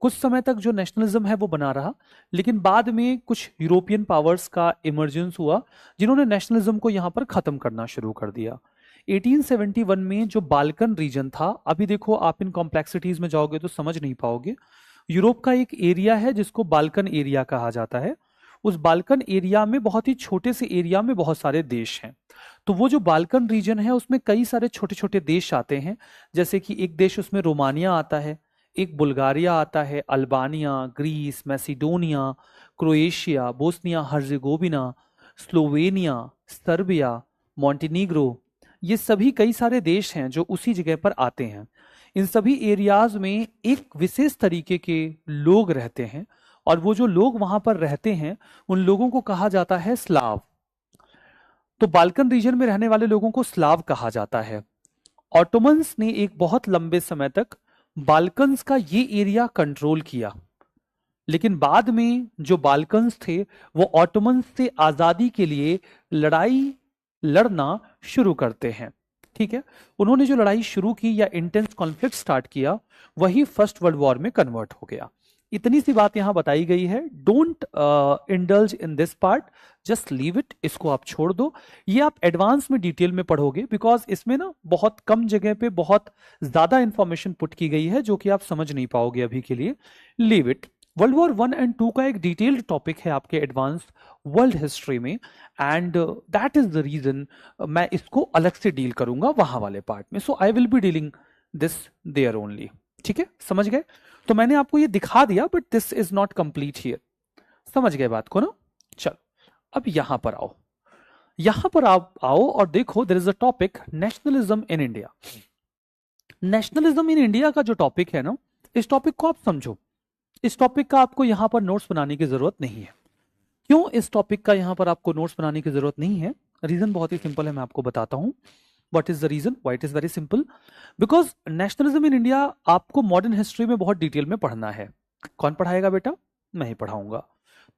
A: कुछ समय तक जो नेशनलिज्म है वो बना रहा, लेकिन बाद में कुछ यूरोपियन पावर्स का इमरजेंस हुआ, जिन्होंने नेशनलिज्म को यहाँ पर खत्म करना शुरू कर दिया। 1871 में जो बाल्कन रीजन था, अभी देखो आप इन कॉम्प्लेक्सिटीज में जाओगे तो समझ नहीं पाओगे। यूरोप का एक एरिया है जिसको बाल्कन एरिया कहा जाता है। उस बाल्कन एरिया में, बहुत ही छोटे से एरिया में बहुत सारे देश हैं। तो वो जो बाल्कन रीजन है उसमें कई सारे छोटे छोटे देश आते हैं, जैसे कि एक देश उसमें रोमानिया आता है, एक बुल्गारिया आता है, Albania, Greece, Macedonia, Croatia, Bosnia Herzegovina, Slovenia, Serbia, Montenegro. ये सभी कई सारे देश हैं जो उसी जगह पर आते हैं। इन सभी एरियाज में एक विशेष तरीके के लोग रहते हैं, और वो जो लोग वहां पर रहते हैं उन लोगों को कहा जाता है स्लाव। तो बाल्कन रीजन में रहने वाले लोगों को स्लाव कहा जाता है। ऑटोमन्स ने एक बहुत लंबे समय तक बाल्कन्स का ये एरिया कंट्रोल किया, लेकिन बाद में जो बाल्कन्स थे वो ऑटोमन्स से आजादी के लिए लड़ाई लड़ना शुरू करते हैं। ठीक है। उन्होंने जो लड़ाई शुरू की या इंटेंस कॉन्फ्लिक्ट स्टार्ट किया, वही फर्स्ट वर्ल्ड वॉर में कन्वर्ट हो गया। इतनी सी बात यहां बताई गई है। Don't indulge in this part, just leave it, इसको आप छोड़ दो। ये आप एडवांस में डिटेल में पढ़ोगे, बिकॉज इसमें ना बहुत कम जगह पे बहुत ज्यादा इंफॉर्मेशन पुट की गई है जो कि आप समझ नहीं पाओगे अभी के लिए। Leave it. World war 1 and 2 का एक डिटेल्ड टॉपिक है आपके एडवांस वर्ल्ड हिस्ट्री में, and that is the reason मैं इसको अलग से डील करूंगा वहां वाले पार्ट में। So I will be dealing this there only. ठीक है, समझ गए? तो मैंने आपको ये दिखा दिया, but this is not complete here. समझ गए बात को ना? चलो अब यहां पर आओ, यहां पर आप आओ और देखो, there is a topic nationalism in India. Nationalism in India का जो टॉपिक है ना, इस टॉपिक को आप समझो। इस टॉपिक का आपको यहां पर नोट्स बनाने की जरूरत नहीं है। क्यों इस टॉपिक का यहां पर आपको नोट्स बनाने की जरूरत नहीं है? रीजन बहुत ही सिंपल है, मैं आपको बताता हूं। What is the reason why it is very simple? Because nationalism in India आपको मॉडर्न हिस्ट्री में बहुत डिटेल में पढ़ना है। कौन पढ़ाएगा बेटा? मैं ही पढ़ाऊंगा।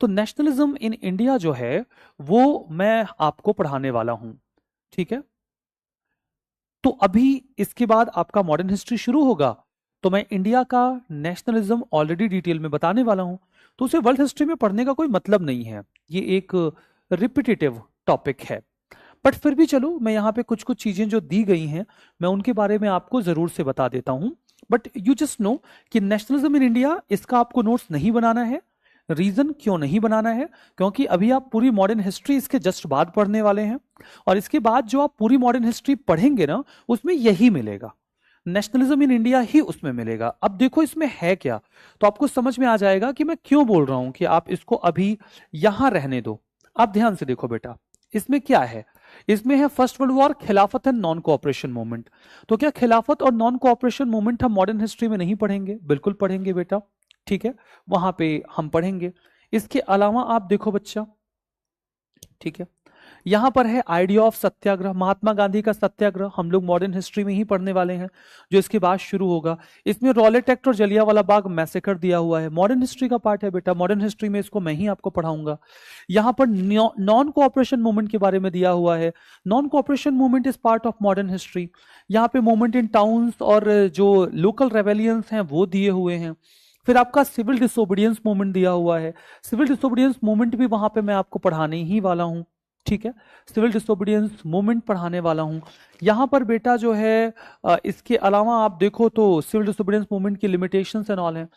A: तो नेशनलिज्म इन इंडिया जो है वो मैं आपको पढ़ाने वाला हूं। ठीक है। तो अभी इसके बाद आपका मॉडर्न हिस्ट्री शुरू होगा, तो मैं इंडिया का नेशनलिज्म ऑलरेडी डिटेल में बताने वाला हूं, तो उसे वर्ल्ड हिस्ट्री में पढ़ने का कोई मतलब नहीं है। ये एक रिपीटेटिव टॉपिक है। बट फिर भी चलो, मैं यहाँ पे कुछ कुछ चीजें जो दी गई हैं मैं उनके बारे में आपको जरूर से बता देता हूं। बट यू जस्ट नो कि नेशनलिज्म इन इंडिया, इसका आपको नोट्स नहीं बनाना है। रीजन क्यों नहीं बनाना है? क्योंकि अभी आप पूरी मॉडर्न हिस्ट्री इसके जस्ट बाद पढ़ने वाले हैं, और इसके बाद जो आप पूरी मॉडर्न हिस्ट्री पढ़ेंगे ना, उसमें यही मिलेगा, नेशनलिज्म इन इंडिया ही उसमें मिलेगा। अब देखो इसमें है क्या, तो आपको समझ में आ जाएगा कि मैं क्यों बोल रहा हूं कि आप इसको अभी यहां रहने दो। आप ध्यान से देखो बेटा, इसमें क्या है? इसमें है फर्स्ट वर्ल्ड वॉर, खिलाफत एंड नॉन कोऑपरेशन मूवमेंट। तो क्या खिलाफत और नॉन कोऑपरेशन मूवमेंट हम मॉडर्न हिस्ट्री में नहीं पढ़ेंगे? बिल्कुल पढ़ेंगे बेटा। ठीक है, वहां पे हम पढ़ेंगे। इसके अलावा आप देखो बच्चा, ठीक है, यहां पर है आइडिया ऑफ सत्याग्रह, महात्मा गांधी का सत्याग्रह, हम लोग मॉडर्न हिस्ट्री में ही पढ़ने वाले हैं, जो इसके बाद शुरू होगा। इसमें रॉलेट एक्ट और जलियांवाला बाग मैसेकर दिया हुआ है, मॉडर्न हिस्ट्री का पार्ट है बेटा, मॉडर्न हिस्ट्री में इसको मैं ही आपको पढ़ाऊंगा। यहां पर नॉन कोऑपरेशन मूवमेंट के बारे में दिया हुआ है, non cooperation movement is part of modern history. यहाँ पे मूवमेंट इन टाउन्स और जो लोकल रेवेलियंस हैं वो दिए हुए हैं। फिर आपका सिविल डिसोबीडियंस मूवमेंट दिया हुआ है, सिविल डिसोबीडियंस मूवमेंट भी वहां पे मैं आपको पढ़ाने ही वाला हूं, ठीक है, सिविल डिसोबीडियंस मूवमेंट पढ़ाने वाला हूं। यहां पर बेटा जो है इसके अलावा आप देखो तो सिविल डिसोबीडियंस मूवमेंट की लिमिटेशंस एंड ऑल हैं।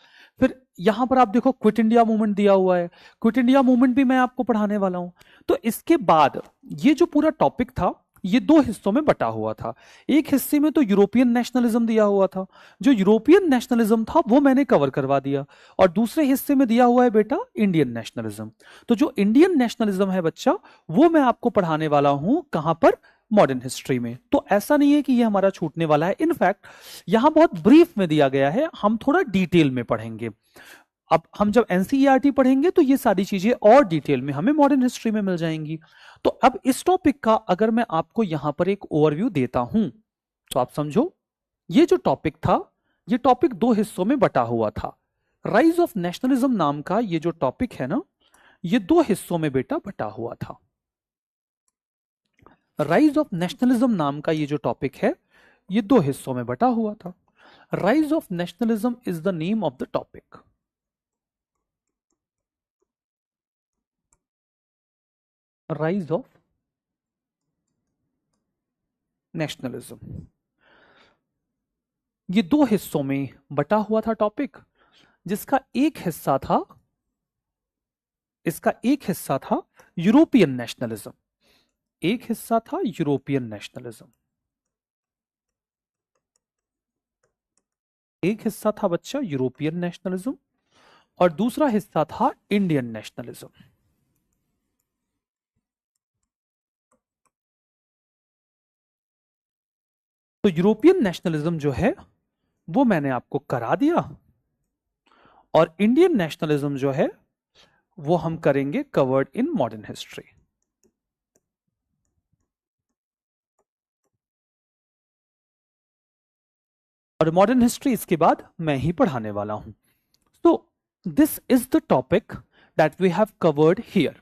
A: फिर यहां पर आप देखो क्विट इंडिया मूवमेंट दिया हुआ है, क्विट इंडिया मूवमेंट भी मैं आपको पढ़ाने वाला हूं। तो इसके बाद ये जो पूरा टॉपिक था ये दो हिस्सों में बटा हुआ था। एक हिस्से में तो यूरोपियन नेशनलिज्म दिया हुआ था, जो यूरोपियन नेशनलिज्म था वो मैंने कवर करवा दिया, और दूसरे हिस्से में दिया हुआ है बेटा इंडियन नेशनलिज्म। तो जो इंडियन नेशनलिज्म है बच्चा, वो मैं आपको पढ़ाने वाला हूं कहां पर, मॉडर्न हिस्ट्री में। तो ऐसा नहीं है कि ये हमारा छूटने वाला है, इनफैक्ट यहां बहुत ब्रीफ में दिया गया है, हम थोड़ा डिटेल में पढ़ेंगे। अब हम जब एनसीईआरटी पढ़ेंगे तो ये सारी चीजें और डिटेल में हमें मॉडर्न हिस्ट्री में मिल जाएंगी। तो अब इस टॉपिक का अगर मैं आपको यहां पर एक ओवरव्यू देता हूं तो आप समझो, ये जो टॉपिक था ये टॉपिक दो हिस्सों में बटा हुआ था। राइज ऑफ नेशनलिज्म नाम का ये जो टॉपिक है ना, ये दो हिस्सों में बेटा बटा हुआ था। राइज ऑफ नेशनलिज्म नाम का ये जो टॉपिक है ये दो हिस्सों में बटा हुआ था। Rise of nationalism is the name of the topic. Rise of nationalism, ये दो हिस्सों में बटा हुआ था टॉपिक, जिसका एक हिस्सा था, इसका एक हिस्सा था यूरोपियन नेशनलिज्म, एक हिस्सा था यूरोपियन नेशनलिज्म, एक हिस्सा था बच्चा यूरोपियन नेशनलिज्म और दूसरा हिस्सा था इंडियन नेशनलिज्म। तो यूरोपियन नेशनलिज्म जो है वो मैंने आपको करा दिया, और इंडियन नेशनलिज्म जो है वो हम करेंगे कवर्ड इन मॉडर्न हिस्ट्री। और मॉडर्न हिस्ट्री इसके बाद मैं ही पढ़ाने वाला हूं। तो this is the topic that we have covered here.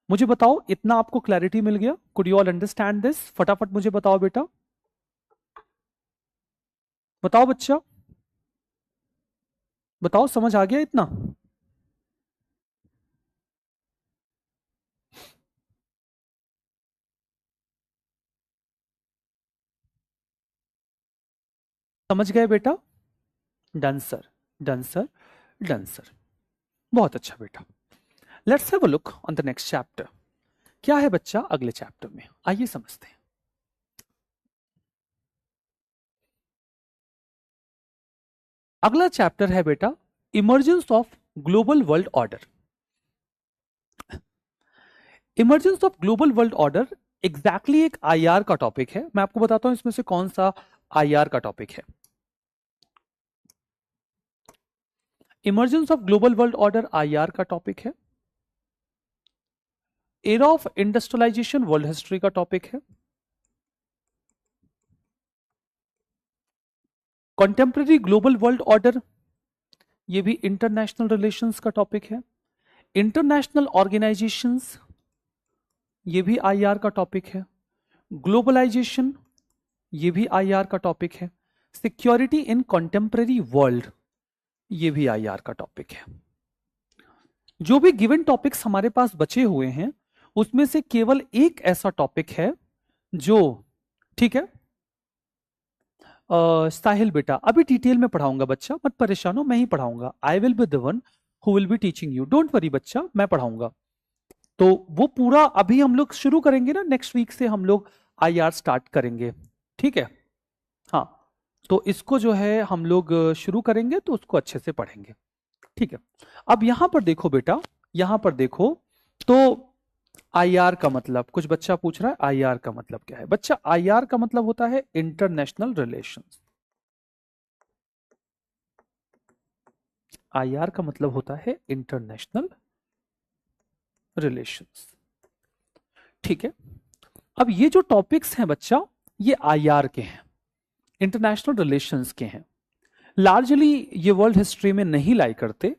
A: मुझे बताओ इतना आपको क्लैरिटी मिल गया? Could you all understand this? फटाफट मुझे बताओ बेटा, बताओ बच्चा, बताओ समझ आ गया इतना? समझ गए बेटा? Done sir, done sir, done sir, बहुत अच्छा बेटा। Let's have a look on the next chapter. क्या है बच्चा अगले चैप्टर में, आइए समझते हैं। अगला चैप्टर है बेटा emergence of global world order. Emergence of global world order exactly एक आईआर का टॉपिक है। मैं आपको बताता हूं इसमें से कौन सा आईआर का टॉपिक है। Emergence of global world order IR का टॉपिक है। Era of industrialisation world history का टॉपिक है। कॉन्टेम्प्रेरी ग्लोबल वर्ल्ड ऑर्डर, ये भी इंटरनेशनल रिलेशंस का टॉपिक है। इंटरनेशनल ऑर्गेनाइजेशंस, ये भी आईआर का टॉपिक है। ग्लोबलाइजेशन, ये भी आईआर का टॉपिक है। सिक्योरिटी इन कॉन्टेम्प्रेरी वर्ल्ड, ये भी आईआर का टॉपिक है। जो भी गिवन टॉपिक्स हमारे पास बचे हुए हैं उसमें से केवल एक ऐसा टॉपिक है जो, ठीक है साहिल बेटा, अभी डिटेल में पढ़ाऊंगा बच्चा, मत परेशान हो, मैं ही पढ़ाऊंगा। आई will be the one who will be teaching you, don't worry बच्चा, मैं पढ़ाऊंगा। तो वो पूरा अभी हम लोग शुरू करेंगे ना, नेक्स्ट वीक से हम लोग आईआर स्टार्ट करेंगे, ठीक है। हाँ, तो इसको जो है हम लोग शुरू करेंगे तो उसको अच्छे से पढ़ेंगे, ठीक है। अब यहां पर देखो बेटा, यहां पर देखो तो आईआर का मतलब, कुछ बच्चा पूछ रहा है आईआर का मतलब क्या है। बच्चा आईआर का मतलब होता है इंटरनेशनल रिलेशंस। आईआर का मतलब होता है इंटरनेशनल रिलेशंस, ठीक है, अब ये जो टॉपिक्स हैं बच्चा, ये आईआर के हैं, इंटरनेशनल रिलेशंस के हैं। लार्जली ये वर्ल्ड हिस्ट्री में नहीं लाई करते।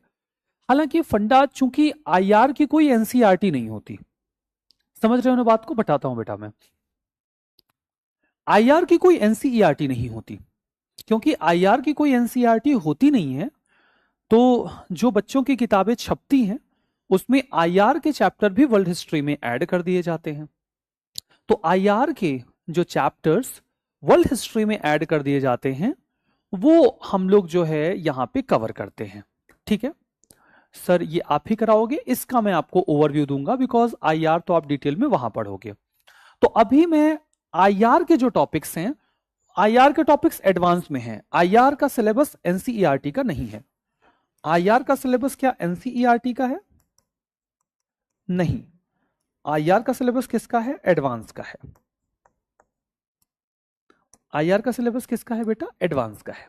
A: हालांकि फंडा, चूंकि आईआर की कोई एनसीईआरटी नहीं होती, समझ रहे हो ना बात को, बताता हूं बेटा मैं। आईआर की कोई एनसीईआरटी नहीं होती, क्योंकि आईआर की कोई एनसीईआरटी होती नहीं है, तो जो बच्चों की किताबें छपती हैं उसमें आईआर के चैप्टर भी वर्ल्ड हिस्ट्री में ऐड कर दिए जाते हैं। तो आईआर के जो चैप्टर्स वर्ल्ड हिस्ट्री में ऐड कर दिए जाते हैं वो हम लोग जो है यहां पे कवर करते हैं। ठीक है सर, ये आप ही कराओगे, इसका मैं आपको ओवरव्यू दूंगा, बिकॉज आईआर तो आप डिटेल में वहां पढ़ोगे। तो अभी मैं आईआर के जो टॉपिक्स हैं, आईआर के टॉपिक्स एडवांस में हैं। आईआर का सिलेबस एनसीईआरटी का नहीं है। आईआर का सिलेबस क्या एनसीईआरटी का है? नहीं, आईआर का सिलेबस किसका है? एडवांस का है। आईआर का सिलेबस किसका है बेटा? एडवांस का है।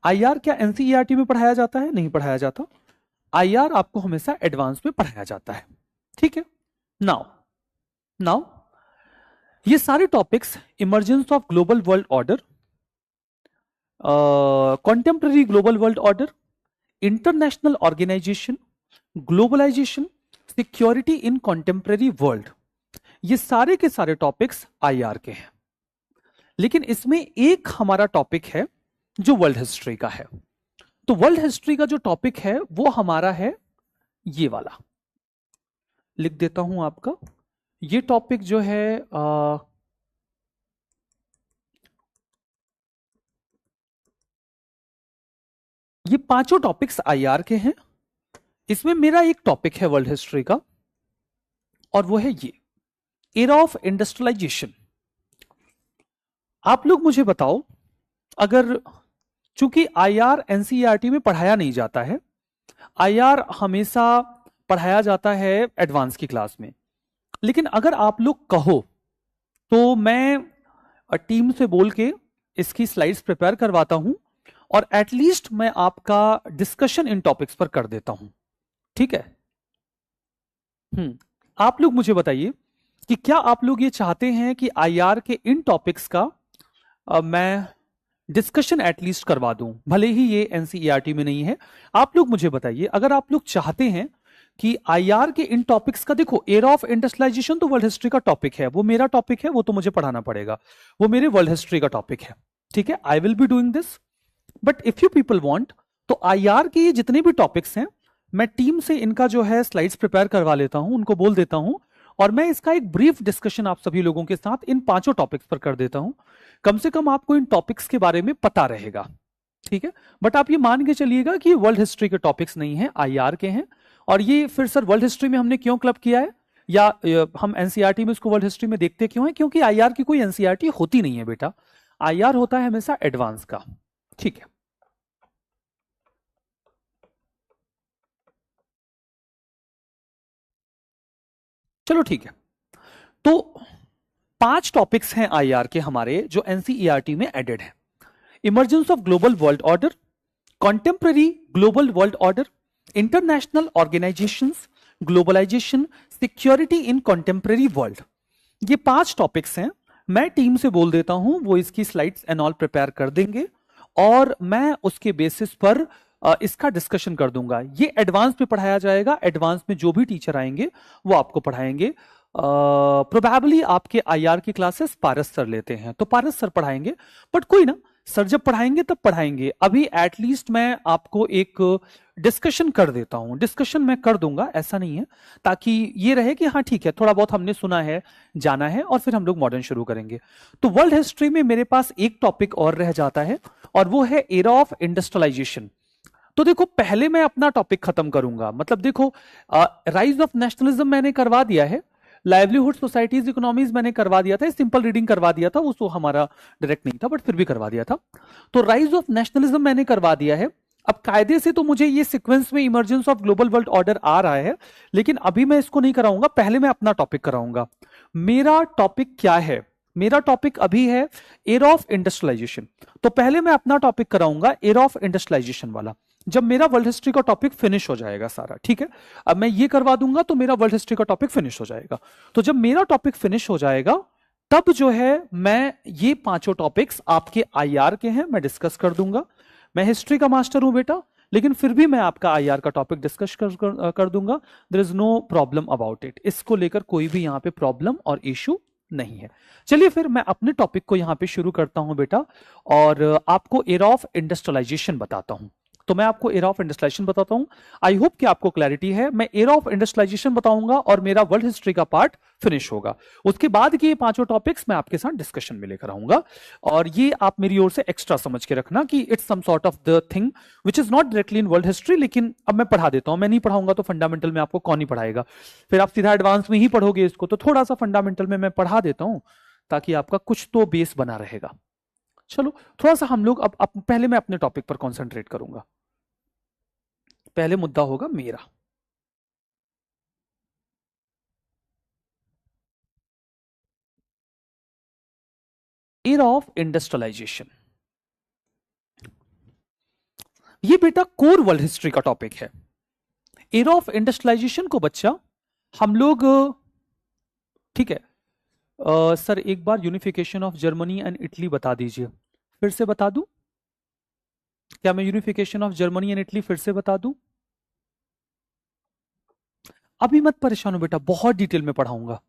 A: आईआर क्या एनसीईआरटी में पढ़ाया जाता है? नहीं पढ़ाया जाता। आईआर आपको हमेशा एडवांस में पढ़ाया जाता है। ठीक है, नाउ नाउ ये सारे topics, emergence of global world order, contemporary global world order, international organisation, globalisation, security in contemporary world, ये सारे के सारे टॉपिक्स आईआर के हैं। लेकिन इसमें एक हमारा टॉपिक है जो वर्ल्ड हिस्ट्री का है। तो वर्ल्ड हिस्ट्री का जो टॉपिक है वो हमारा है ये वाला, लिख देता हूं आपका। ये टॉपिक जो है ये पांचों टॉपिक्स आईआर के हैं। इसमें मेरा एक टॉपिक है वर्ल्ड हिस्ट्री का, और वो है ये एरा ऑफ इंडस्ट्रियलाइजेशन। आप लोग मुझे बताओ, अगर, चूंकि आईआर एनसीईआरटी में पढ़ाया नहीं जाता है, आईआर हमेशा पढ़ाया जाता है एडवांस की क्लास में, लेकिन अगर आप लोग कहो तो मैं टीम से बोल के इसकी स्लाइड्स प्रिपेयर करवाता हूं, और एटलीस्ट मैं आपका डिस्कशन इन टॉपिक्स पर कर देता हूं। ठीक है, आप लोग मुझे बताइए कि क्या आप लोग ये चाहते हैं कि आईआर के इन टॉपिक्स का मैं डिस्कशन एटलीस्ट करवा दूं, भले ही ये एनसीईआरटी में नहीं है। आप लोग मुझे बताइए, अगर आप लोग चाहते हैं कि आईआर के इन टॉपिक्स का, देखो एरा ऑफ इंडस्ट्रियलाइजेशन तो वर्ल्ड हिस्ट्री का टॉपिक है, वो मेरा टॉपिक है, वो तो मुझे पढ़ाना पड़ेगा, वो मेरे वर्ल्ड हिस्ट्री का टॉपिक है। ठीक है, आई will be doing this, but if you people want, तो आईआर के ये जितने भी टॉपिक्स हैं, मैं टीम से इनका जो है स्लाइड्स प्रिपेयर करवा लेता हूं, उनको बोल देता हूं, और मैं इसका एक ब्रीफ डिस्कशन आप सभी लोगों के साथ इन पांचों टॉपिक्स पर कर देता हूं। कम से कम आपको इन टॉपिक्स के बारे में पता रहेगा। ठीक है, बट आप ये मान के चलिएगा कि वर्ल्ड हिस्ट्री के टॉपिक्स नहीं है, आईआर के हैं। और ये फिर सर वर्ल्ड हिस्ट्री में हमने क्यों क्लब किया है, या हम एनसीईआरटी में इसको वर्ल्ड हिस्ट्री में देखते क्यों है? क्योंकि आईआर की कोई एनसीईआरटी होती नहीं है बेटा, आईआर होता है हमेशा एडवांस का। ठीक है, चलो ठीक है। तो 5 टॉपिक्स हैं आईआर के हमारे जो एनसीईआरटी में एडेड है। Emergence of global world order, contemporary global world order, international organisations, globalisation, security in contemporary world, ये 5 टॉपिक्स हैं। मैं टीम से बोल देता हूं, वो इसकी स्लाइड्स एंड ऑल प्रिपेयर कर देंगे, और मैं उसके बेसिस पर इसका डिस्कशन कर दूंगा। ये एडवांस में पढ़ाया जाएगा, एडवांस में जो भी टीचर आएंगे वो आपको पढ़ाएंगे। प्रोबेबली आपके आईआर की क्लासेस पारस सर लेते हैं, तो पारस सर पढ़ाएंगे, बट कोई ना, सर जब पढ़ाएंगे तब पढ़ाएंगे। अभी एटलीस्ट मैं आपको एक डिस्कशन कर देता हूं, डिस्कशन मैं कर दूंगा, ऐसा नहीं है, ताकि ये रहे कि हाँ ठीक है, थोड़ा बहुत हमने सुना है, जाना है, और फिर हम लोग मॉडर्न शुरू करेंगे। तो वर्ल्ड हिस्ट्री में मेरे पास एक टॉपिक और रह जाता है, और वो है एरा ऑफ इंडस्ट्रियलाइजेशन। तो देखो, पहले मैं अपना टॉपिक खत्म करूंगा, मतलब देखो, राइज ऑफ नेशनलिज्म मैंने करवा दिया है, लाइवलीहुड सोसाइटीज इकोनॉमीज मैंने करवा दिया था, सिंपल रीडिंग करवा दिया था, उसको हमारा डायरेक्ट नहीं था, बट फिर भी करवा दिया था। तो राइज ऑफ नेशनलिज्म मैंने करवा दिया है। अब कायदे से तो मुझे ये सीक्वेंस में emergence of global world order आ रहा है, लेकिन अभी मैं इसको नहीं कराऊंगा, पहले मैं अपना टॉपिक कराऊंगा। मेरा टॉपिक क्या है? मेरा टॉपिक अभी है एरा ऑफ इंडस्ट्रियलाइजेशन। तो पहले मैं अपना टॉपिक कराऊंगा एरा ऑफ इंडस्ट्रियलाइजेशन वाला। जब मेरा वर्ल्ड हिस्ट्री का टॉपिक फिनिश हो जाएगा सारा, ठीक है। अब मैं ये करवा दूंगा तो मेरा वर्ल्ड हिस्ट्री का टॉपिक फिनिश हो जाएगा। तो जब मेरा टॉपिक फिनिश हो जाएगा तब जो है मैं ये पांचों टॉपिक्स आपके आईआर के हैं, मैं डिस्कस कर दूंगा। मैं हिस्ट्री का मास्टर हूं बेटा, लेकिन फिर भी मैं आपका आईआर का टॉपिक डिस्कस कर दूंगा। There is no problem about it, इसको लेकर कोई भी यहां पे प्रॉब्लम और इशू नहीं है। चलिए फिर मैं अपने टॉपिक को यहां पे शुरू करता हूं बेटा, और आपको एरा ऑफ इंडस्ट्रियलाइजेशन बताता हूं। तो मैं आपको एरा ऑफ इंडस्ट्रियलाइजेशन बताता हूं। आई होप कि आपको क्लैरिटी है। मैं एरा ऑफ इंडस्ट्रियलाइजेशन बताऊंगा और मेरा वर्ल्ड हिस्ट्री का पार्ट फिनिश होगा। उसके बाद के ये पांचों टॉपिक्स मैं आपके साथ डिस्कशन में लेकर आऊंगा, और ये आप मेरी ओर से एक्स्ट्रा समझ के रखना कि it's some sort of the thing which is not directly in world history, लेकिन अब मैं पढ़ा देता हूं। मैं नहीं पढ़ाऊंगा तो फंडामेंटल में आपको कौन ही पढ़ाएगा, फिर आप सीधा एडवांस में ही पढ़ोगे इसको। तो थोड़ा सा फंडामेंटल में मैं पढ़ा देता हूं ताकि आपका कुछ तो बेस बना रहेगा। चलो थोड़ा सा हम लोग अब पहले मैं अपने टॉपिक पर कॉन्सेंट्रेट करूंगा। पहले मुद्दा होगा मेरा एरा ऑफ इंडस्ट्रियलाइजेशन। ये बेटा कोर वर्ल्ड हिस्ट्री का टॉपिक है। एरा ऑफ इंडस्ट्रियलाइजेशन को बच्चा हम लोग, ठीक है, सर एक बार unification of Germany and Italy बता दीजिए, फिर से बता दूं? क्या मैं unification of Germany and Italy फिर से बता दूं? अभी मत परेशान हो बेटा, बहुत डिटेल में पढ़ाऊंगा।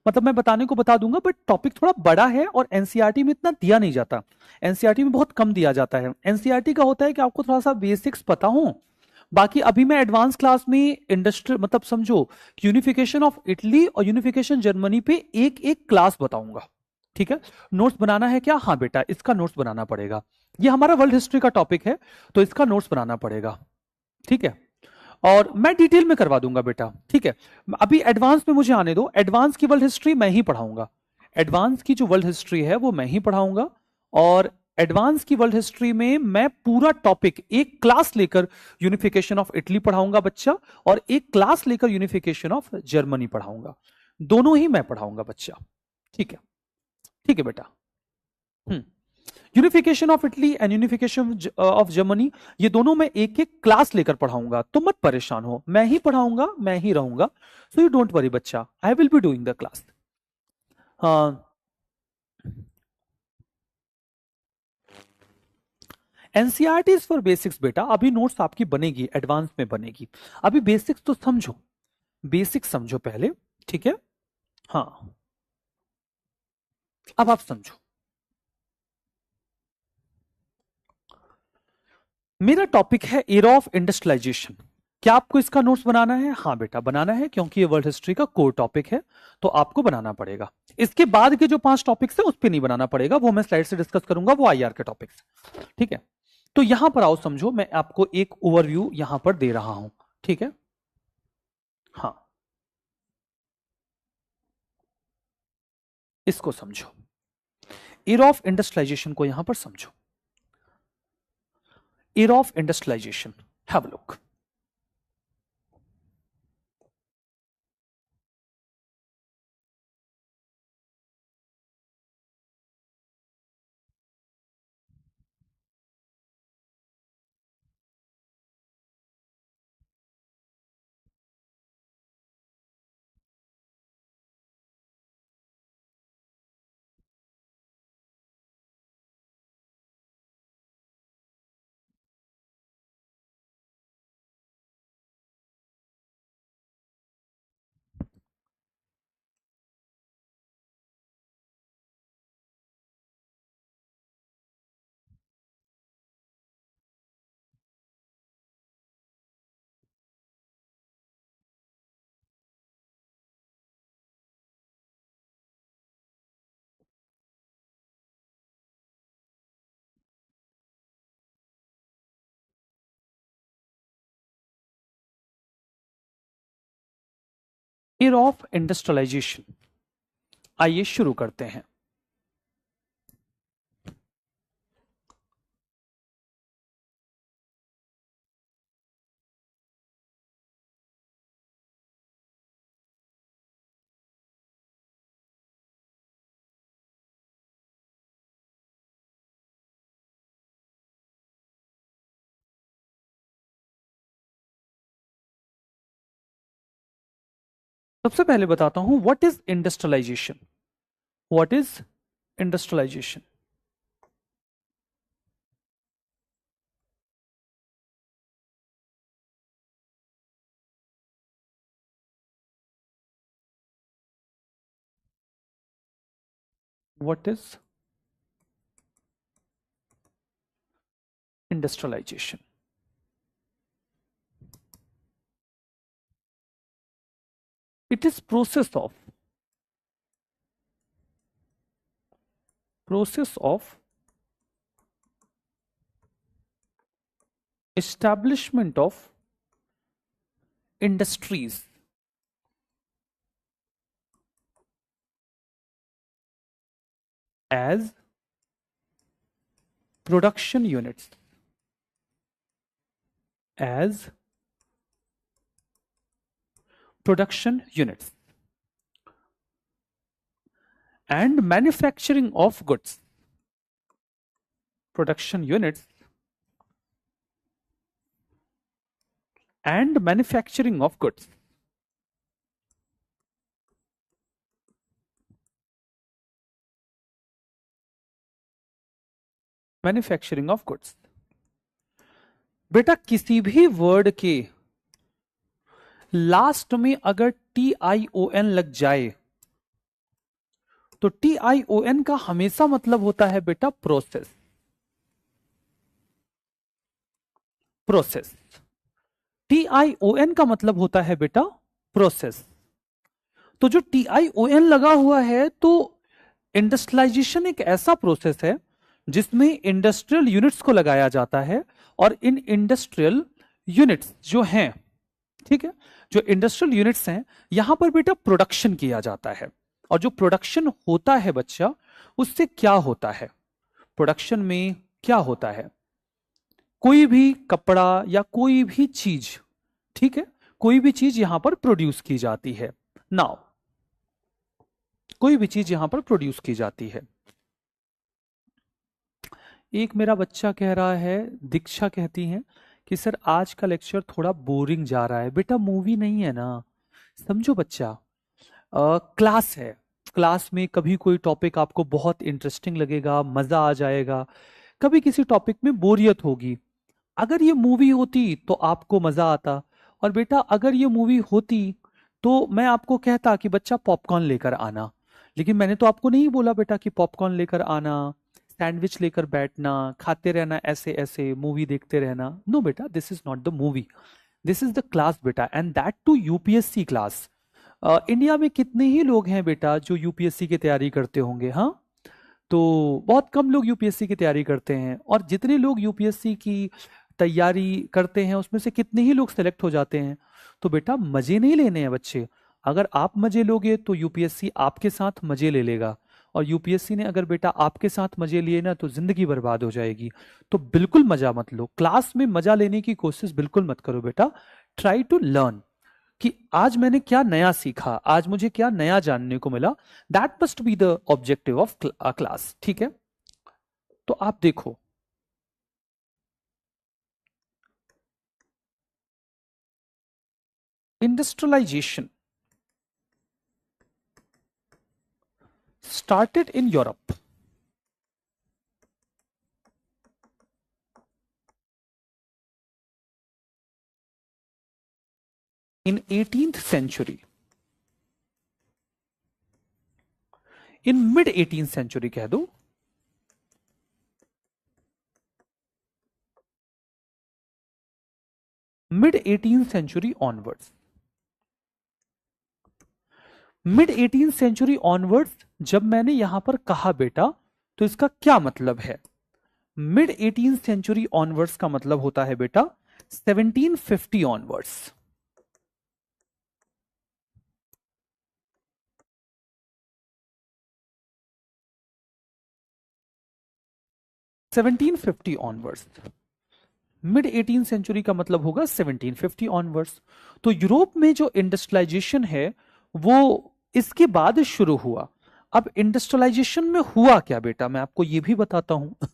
A: मतलब मैं बताने को बता दूंगा, बट टॉपिक थोड़ा बड़ा है और एनसीईआरटी में इतना दिया नहीं जाता। एनसीईआरटी में बहुत कम दिया जाता है। एनसीईआरटी का होता है कि आपको थोड़ा सा बेसिक्स पता हो। बाकी अभी मैं एडवांस क्लास में इंडस्ट्री मतलब समझो यूनिफिकेशन ऑफ इटली और यूनिफिकेशन जर्मनी पे एक एक क्लास बताऊंगा, ठीक है। नोट्स बनाना है क्या? हाँ बेटा, इसका नोट्स बनाना पड़ेगा। ये हमारा वर्ल्ड हिस्ट्री का टॉपिक है तो इसका नोट्स बनाना पड़ेगा, ठीक है। और मैं डिटेल में करवा दूंगा बेटा, ठीक है। अभी एडवांस में मुझे आने दो, एडवांस की वर्ल्ड हिस्ट्री मैं ही पढ़ाऊंगा। एडवांस की जो वर्ल्ड हिस्ट्री है वो मैं ही पढ़ाऊंगा। और एडवांस की वर्ल्ड हिस्ट्री में मैं पूरा टॉपिक एक क्लास लेकर यूनिफिकेशन ऑफ इटली पढ़ाऊंगा बच्चा, और एक क्लास लेकर यूनिफिकेशन ऑफ जर्मनी पढ़ाऊंगा। दोनों ही मैं पढ़ाऊंगा बच्चा, ठीक है। ठीक है बेटा। Unification of Italy and unification of Germany, ये दोनों मैं एक एक क्लास लेकर पढ़ाऊंगा, तो मत परेशान हो, मैं ही पढ़ाऊंगा, मैं ही रहूंगा। सो यू डोंट वरी बच्चा, आई will be doing the class. NCERT for basics बेटा, अभी नोट्स आपकी बनेगी, एडवांस में बनेगी। अभी बेसिक्स तो समझो, बेसिक्स समझो पहले, ठीक है। हाँ, अब आप समझो। मेरा टॉपिक है एरा ऑफ इंडस्ट्रियलाइजेशन। क्या आपको इसका नोट्स बनाना है? हाँ बेटा बनाना है, क्योंकि ये वर्ल्ड हिस्ट्री का कोर टॉपिक है, तो आपको बनाना पड़ेगा। इसके बाद के जो 5 टॉपिक्स है उस पर नहीं बनाना पड़ेगा, वो मैं स्लाइड से डिस्कस करूंगा, वो आईआर के टॉपिक्स, ठीक है। तो यहां पर आओ समझो, मैं आपको एक ओवरव्यू यहां पर दे रहा हूं, ठीक है। हाँ, इसको समझो, एरा ऑफ इंडस्ट्रियलाइजेशन को यहां पर समझो। Era of industrialisation, have a look. Era of industrialisation, आइए शुरू करते हैं। सबसे पहले बताता हूं what is industrialisation. What is industrialisation? What is industrialisation? It is process of establishment of industries as production units, as production units and manufacturing of goods, production units and manufacturing of goods, manufacturing of goods. बेटा किसी भी word के last में अगर TION लग जाए तो TION का हमेशा मतलब होता है बेटा प्रोसेस। प्रोसेस, TION का मतलब होता है बेटा प्रोसेस। तो जो TION लगा हुआ है तो इंडस्ट्रियलाइजेशन एक ऐसा प्रोसेस है जिसमें इंडस्ट्रियल यूनिट्स को लगाया जाता है और इन इंडस्ट्रियल यूनिट्स जो हैं, ठीक है, जो इंडस्ट्रियल यूनिट्स हैं यहां पर बेटा प्रोडक्शन किया जाता है। और जो प्रोडक्शन होता है बच्चा, उससे क्या होता है? प्रोडक्शन में क्या होता है? कोई भी कपड़ा या कोई भी चीज, ठीक है, कोई भी चीज यहां पर प्रोड्यूस की जाती है। नाउ कोई भी चीज यहां पर प्रोड्यूस की जाती है। एक मेरा बच्चा कह रहा है, दीक्षा कहती हैं कि सर आज का लेक्चर थोड़ा बोरिंग जा रहा है। बेटा मूवी नहीं है ना, समझो बच्चा, क्लास है। क्लास में कभी कोई टॉपिक आपको बहुत इंटरेस्टिंग लगेगा, मजा आ जाएगा, कभी किसी टॉपिक में बोरियत होगी। अगर ये मूवी होती तो आपको मजा आता, और बेटा अगर ये मूवी होती तो मैं आपको कहता कि बच्चा पॉपकॉर्न लेकर आना। लेकिन मैंने तो आपको नहीं बोला बेटा कि पॉपकॉर्न लेकर आना, सैंडविच लेकर बैठना, खाते रहना, ऐसे ऐसे मूवी देखते रहना। नो बेटा, this is not the movie, this is the class बेटा, and that too UPSC class. India में कितने ही लोग हैं बेटा जो यूपीएससी की तैयारी करते होंगे? हाँ, तो बहुत कम लोग यूपीएससी की तैयारी करते हैं। और जितने लोग यूपीएससी की तैयारी करते हैं उसमें से कितने ही लोग सेलेक्ट हो जाते हैं? तो बेटा मजे नहीं लेने हैं बच्चे। अगर आप मजे लोगे तो यूपीएससी आपके साथ मजे ले लेगा, और यूपीएससी ने अगर बेटा आपके साथ मजे लिए ना तो जिंदगी बर्बाद हो जाएगी। तो बिल्कुल मजा मत लो, क्लास में मजा लेने की कोशिश बिल्कुल मत करो बेटा। ट्राई टू लर्न कि आज मैंने क्या नया सीखा, आज मुझे क्या नया जानने को मिला। That must be the objective of class, ठीक है? तो आप देखो, industrialisation started in Europe in 18th century, in mid 18th century कह दो, mid 18th century onwards। Mid 18th century onwards जब मैंने यहां पर कहा बेटा, तो इसका क्या मतलब है? मिड 18th सेंचुरी ऑनवर्ड्स का मतलब होता है बेटा 1750 onwards. 1750 onwards, mid 18th century का मतलब होगा 1750 ऑनवर्ड्स। तो यूरोप में जो इंडस्ट्रियलाइजेशन है वो इसके बाद शुरू हुआ। अब इंडस्ट्रियलाइजेशन में हुआ क्या बेटा, मैं आपको ये भी बताता हूं।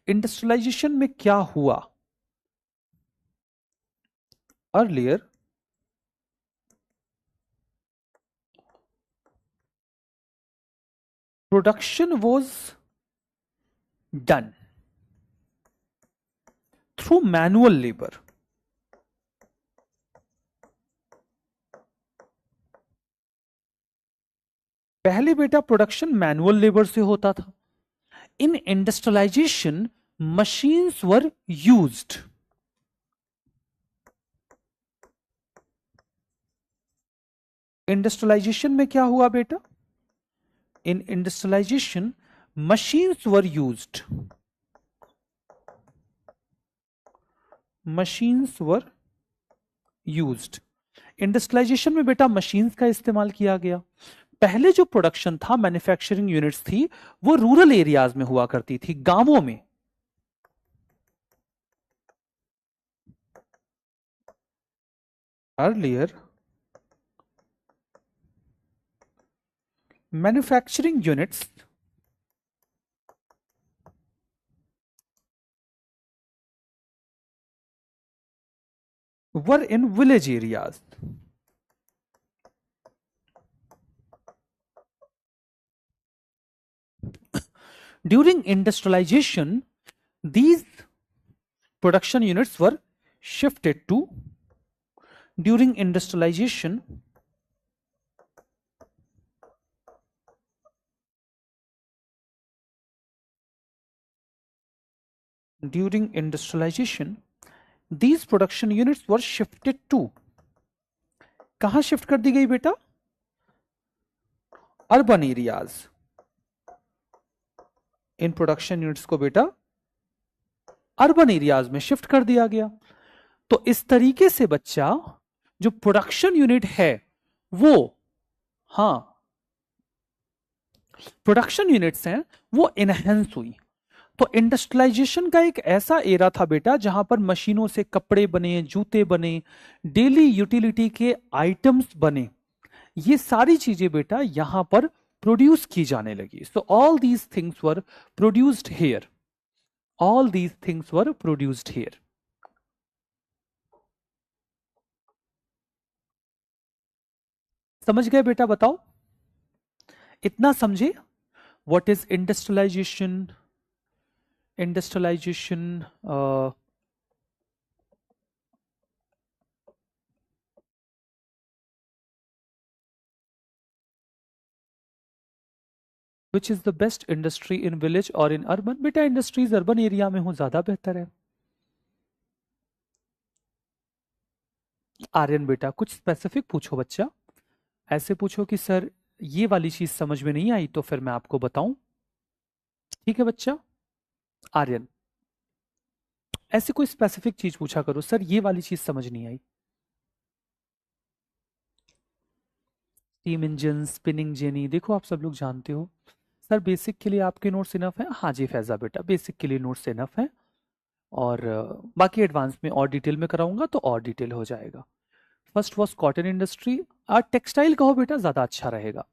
A: इंडस्ट्रियलाइजेशन में क्या हुआ? Earlier production was done through manual labor. पहले बेटा प्रोडक्शन मैनुअल लेबर से होता था. In industrialisation machines were used. Industrialisation में क्या हुआ बेटा? In industrialisation machines were used. Machines were used. Industrialisation में बेटा मशीन्स का इस्तेमाल किया गया. पहले जो प्रोडक्शन था, मैन्युफैक्चरिंग यूनिट्स थी, वो रूरल एरियाज में हुआ करती थी, गांवों में. Earlier manufacturing units were in village areas. During industrialization, these production units were shifted to. During industrialization, these production units were shifted to. कहां शिफ्ट कर दी गई बेटा? Urban areas. In production units को बेटा अर्बन एरियाज में shift कर दिया गया. तो इस तरीके से बच्चा जो प्रोडक्शन यूनिट है वो, हां, प्रोडक्शन यूनिट्स हैं वो इनहेंस हुई. तो इंडस्ट्रियलाइजेशन का एक ऐसा एरा था बेटा जहां पर मशीनों से कपड़े बने, जूते बने, डेली यूटिलिटी के आइटम्स बने. ये सारी चीजें बेटा यहां पर प्रोड्यूस की जाने लगी. So all these things were produced here. All these things were produced here. समझ गए बेटा? बताओ, इतना समझे? What is industrialization? Industrialization which is the best industry in village और इन अर्बन? बेटा इंडस्ट्रीज अर्बन एरिया में हो ज्यादा बेहतर है. आर्यन बेटा कुछ स्पेसिफिक पूछो बच्चा. ऐसे पूछो कि सर ये वाली चीज समझ में नहीं आई तो फिर मैं आपको बताऊं. ठीक है बच्चा? आर्यन ऐसे कोई स्पेसिफिक चीज पूछा करो, सर ये वाली चीज समझ नहीं आई. स्टीम इंजन, स्पिनिंग जेनी, देखो आप सब लोग जानते हो. सर बेसिक के लिए आपके नोट्स इनफ है? हाँ जी फैजा बेटा, बेसिक के लिए नोट्स इनफ है. और बाकी एडवांस में और डिटेल में कराऊंगा तो और डिटेल हो जाएगा. First was cotton industry. Textile कहो बेटा ज्यादा अच्छा रहेगा.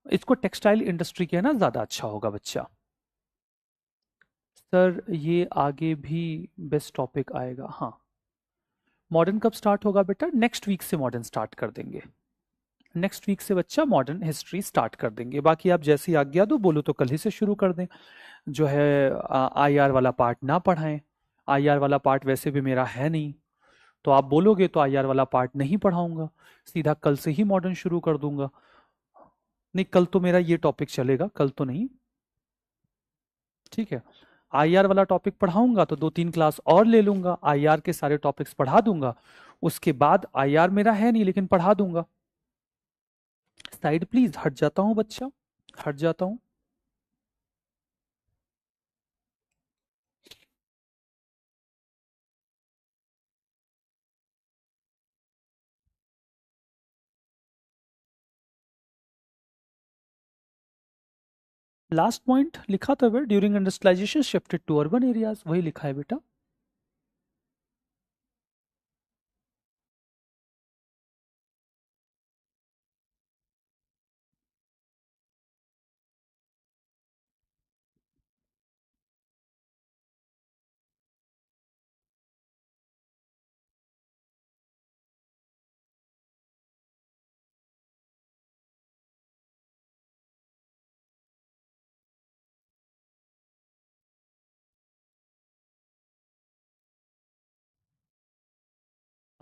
A: इसको टेक्सटाइल इंडस्ट्री कहना ज्यादा अच्छा होगा बच्चा. सर ये आगे भी बेस्ट टॉपिक आएगा. हाँ, मॉडर्न कब स्टार्ट होगा बेटा? नेक्स्ट वीक से मॉडर्न स्टार्ट कर देंगे. नेक्स्ट वीक से बच्चा मॉडर्न हिस्ट्री स्टार्ट कर देंगे. बाकी आप जैसी आज्ञा दो, बोलो तो कल ही से शुरू कर दें. जो है आईआर वाला पार्ट ना पढ़ाएं. आईआर वाला पार्ट वैसे भी मेरा है नहीं, तो आप बोलोगे तो आईआर वाला पार्ट नहीं पढ़ाऊंगा, सीधा कल से ही मॉडर्न शुरू कर दूंगा. नहीं, कल तो मेरा ये टॉपिक चलेगा, कल तो नहीं. ठीक है, आईआर वाला टॉपिक पढ़ाऊंगा तो 2-3 क्लास और ले लूंगा, आईआर के सारे टॉपिक्स पढ़ा दूंगा. उसके बाद आईआर मेरा है नहीं लेकिन पढ़ा दूंगा. साइड प्लीज, हट जाता हूं बच्चा, हट जाता हूं. लास्ट पॉइंट लिखा था during industrialization shifted to urban areas, वही लिखा है बेटा.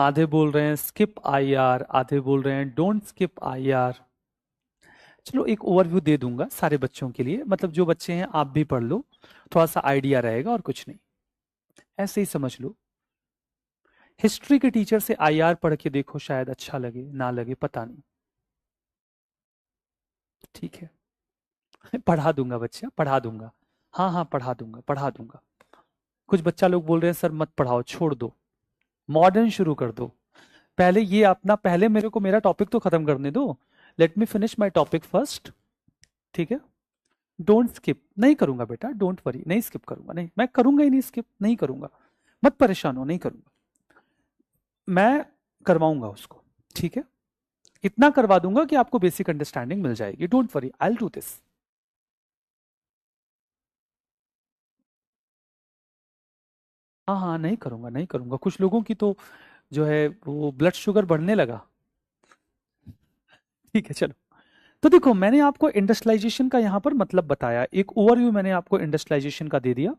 A: आधे बोल रहे हैं स्किप आईआर, आधे बोल रहे हैं डोंट स्किप आईआर। चलो एक ओवरव्यू दे दूंगा सारे बच्चों के लिए, मतलब जो बच्चे हैं आप भी पढ़ लो, थोड़ा सा आइडिया रहेगा और कुछ नहीं, ऐसे ही समझ लो। हिस्ट्री के टीचर से आईआर पढ़ के देखो, शायद अच्छा लगे ना लगे पता नहीं। ठीक है पढ़ा दूंगा बच्चा, पढ़ा दूंगा। हाँ हाँ पढ़ा दूंगा, पढ़ा दूंगा। कुछ बच्चा लोग बोल रहे हैं सर मत पढ़ाओ, छोड़ दो, मॉडर्न शुरू कर दो। पहले ये अपना, पहले मेरे को मेरा टॉपिक तो खत्म करने दो। Let me finish my topic first. ठीक है, डोंट स्किप, नहीं करूंगा बेटा, डोंट वरी, नहीं स्किप करूंगा, नहीं मैं करूंगा ही नहीं, स्किप नहीं करूंगा, मत परेशान हो, नहीं करूंगा, मैं करवाऊंगा उसको। ठीक है, इतना करवा दूंगा कि आपको बेसिक अंडरस्टैंडिंग मिल जाएगी, don't worry, I will do this. हाँ हाँ नहीं करूंगा, नहीं करूंगा, कुछ लोगों की तो जो है वो ब्लड शुगर बढ़ने लगा। ठीक है चलो, तो देखो मैंने आपको इंडस्ट्रियलाइजेशन का यहाँ पर मतलब बताया, एक ओवरव्यू मैंने आपको इंडस्ट्रियलाइजेशन का दे दिया।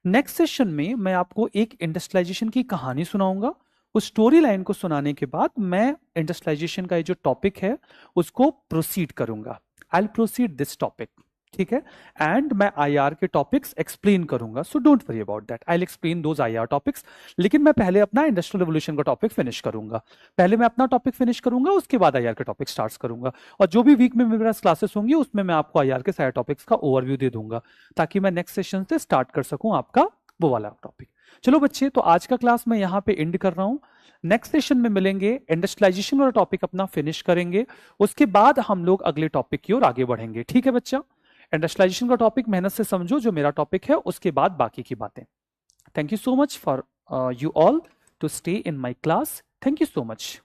A: नेक्स्ट सेशन में मैं आपको एक इंडस्ट्रियलाइजेशन की कहानी सुनाऊंगा। उस स्टोरी लाइन को सुनाने के बाद मैं इंडस्ट्रियलाइजेशन का ये जो टॉपिक है उसको प्रोसीड करूंगा, I will proceed this topic. ठीक है, एंड मैं आईआर के टॉपिक्स एक्सप्लेन करूंगा, so don't worry about that, I will explain those IR topics. लेकिन मैं पहले अपना इंडस्ट्रियल रेवोल्यूशन का टॉपिक फिनिश करूंगा, पहले मैं अपना टॉपिक फिनिश करूंगा, उसके बाद आईआर के टॉपिक स्टार्ट करूंगा। और जो भी वीक में मेरे पास क्लासेस होंगी उसमें मैं आपको आईआर के सारे टॉपिक्स का ओवरव्यू दे दूंगा, ताकि मैं नेक्स्ट सेशन से स्टार्ट कर सकूं आपका वो वाला टॉपिक। चलो बच्चे, तो आज का क्लास मैं यहाँ पे एंड कर रहा हूँ। नेक्स्ट सेशन में मिलेंगे, इंडस्ट्रियलाइजेशन वाला टॉपिक अपना फिनिश करेंगे, उसके बाद हम लोग अगले टॉपिक की ओर आगे बढ़ेंगे। ठीक है बच्चा, इंडस्ट्रियलाइजेशन का टॉपिक मेहनत से समझो जो मेरा टॉपिक है, उसके बाद बाकी की बातें। Thank you so much for you all to stay in my class, thank you so much.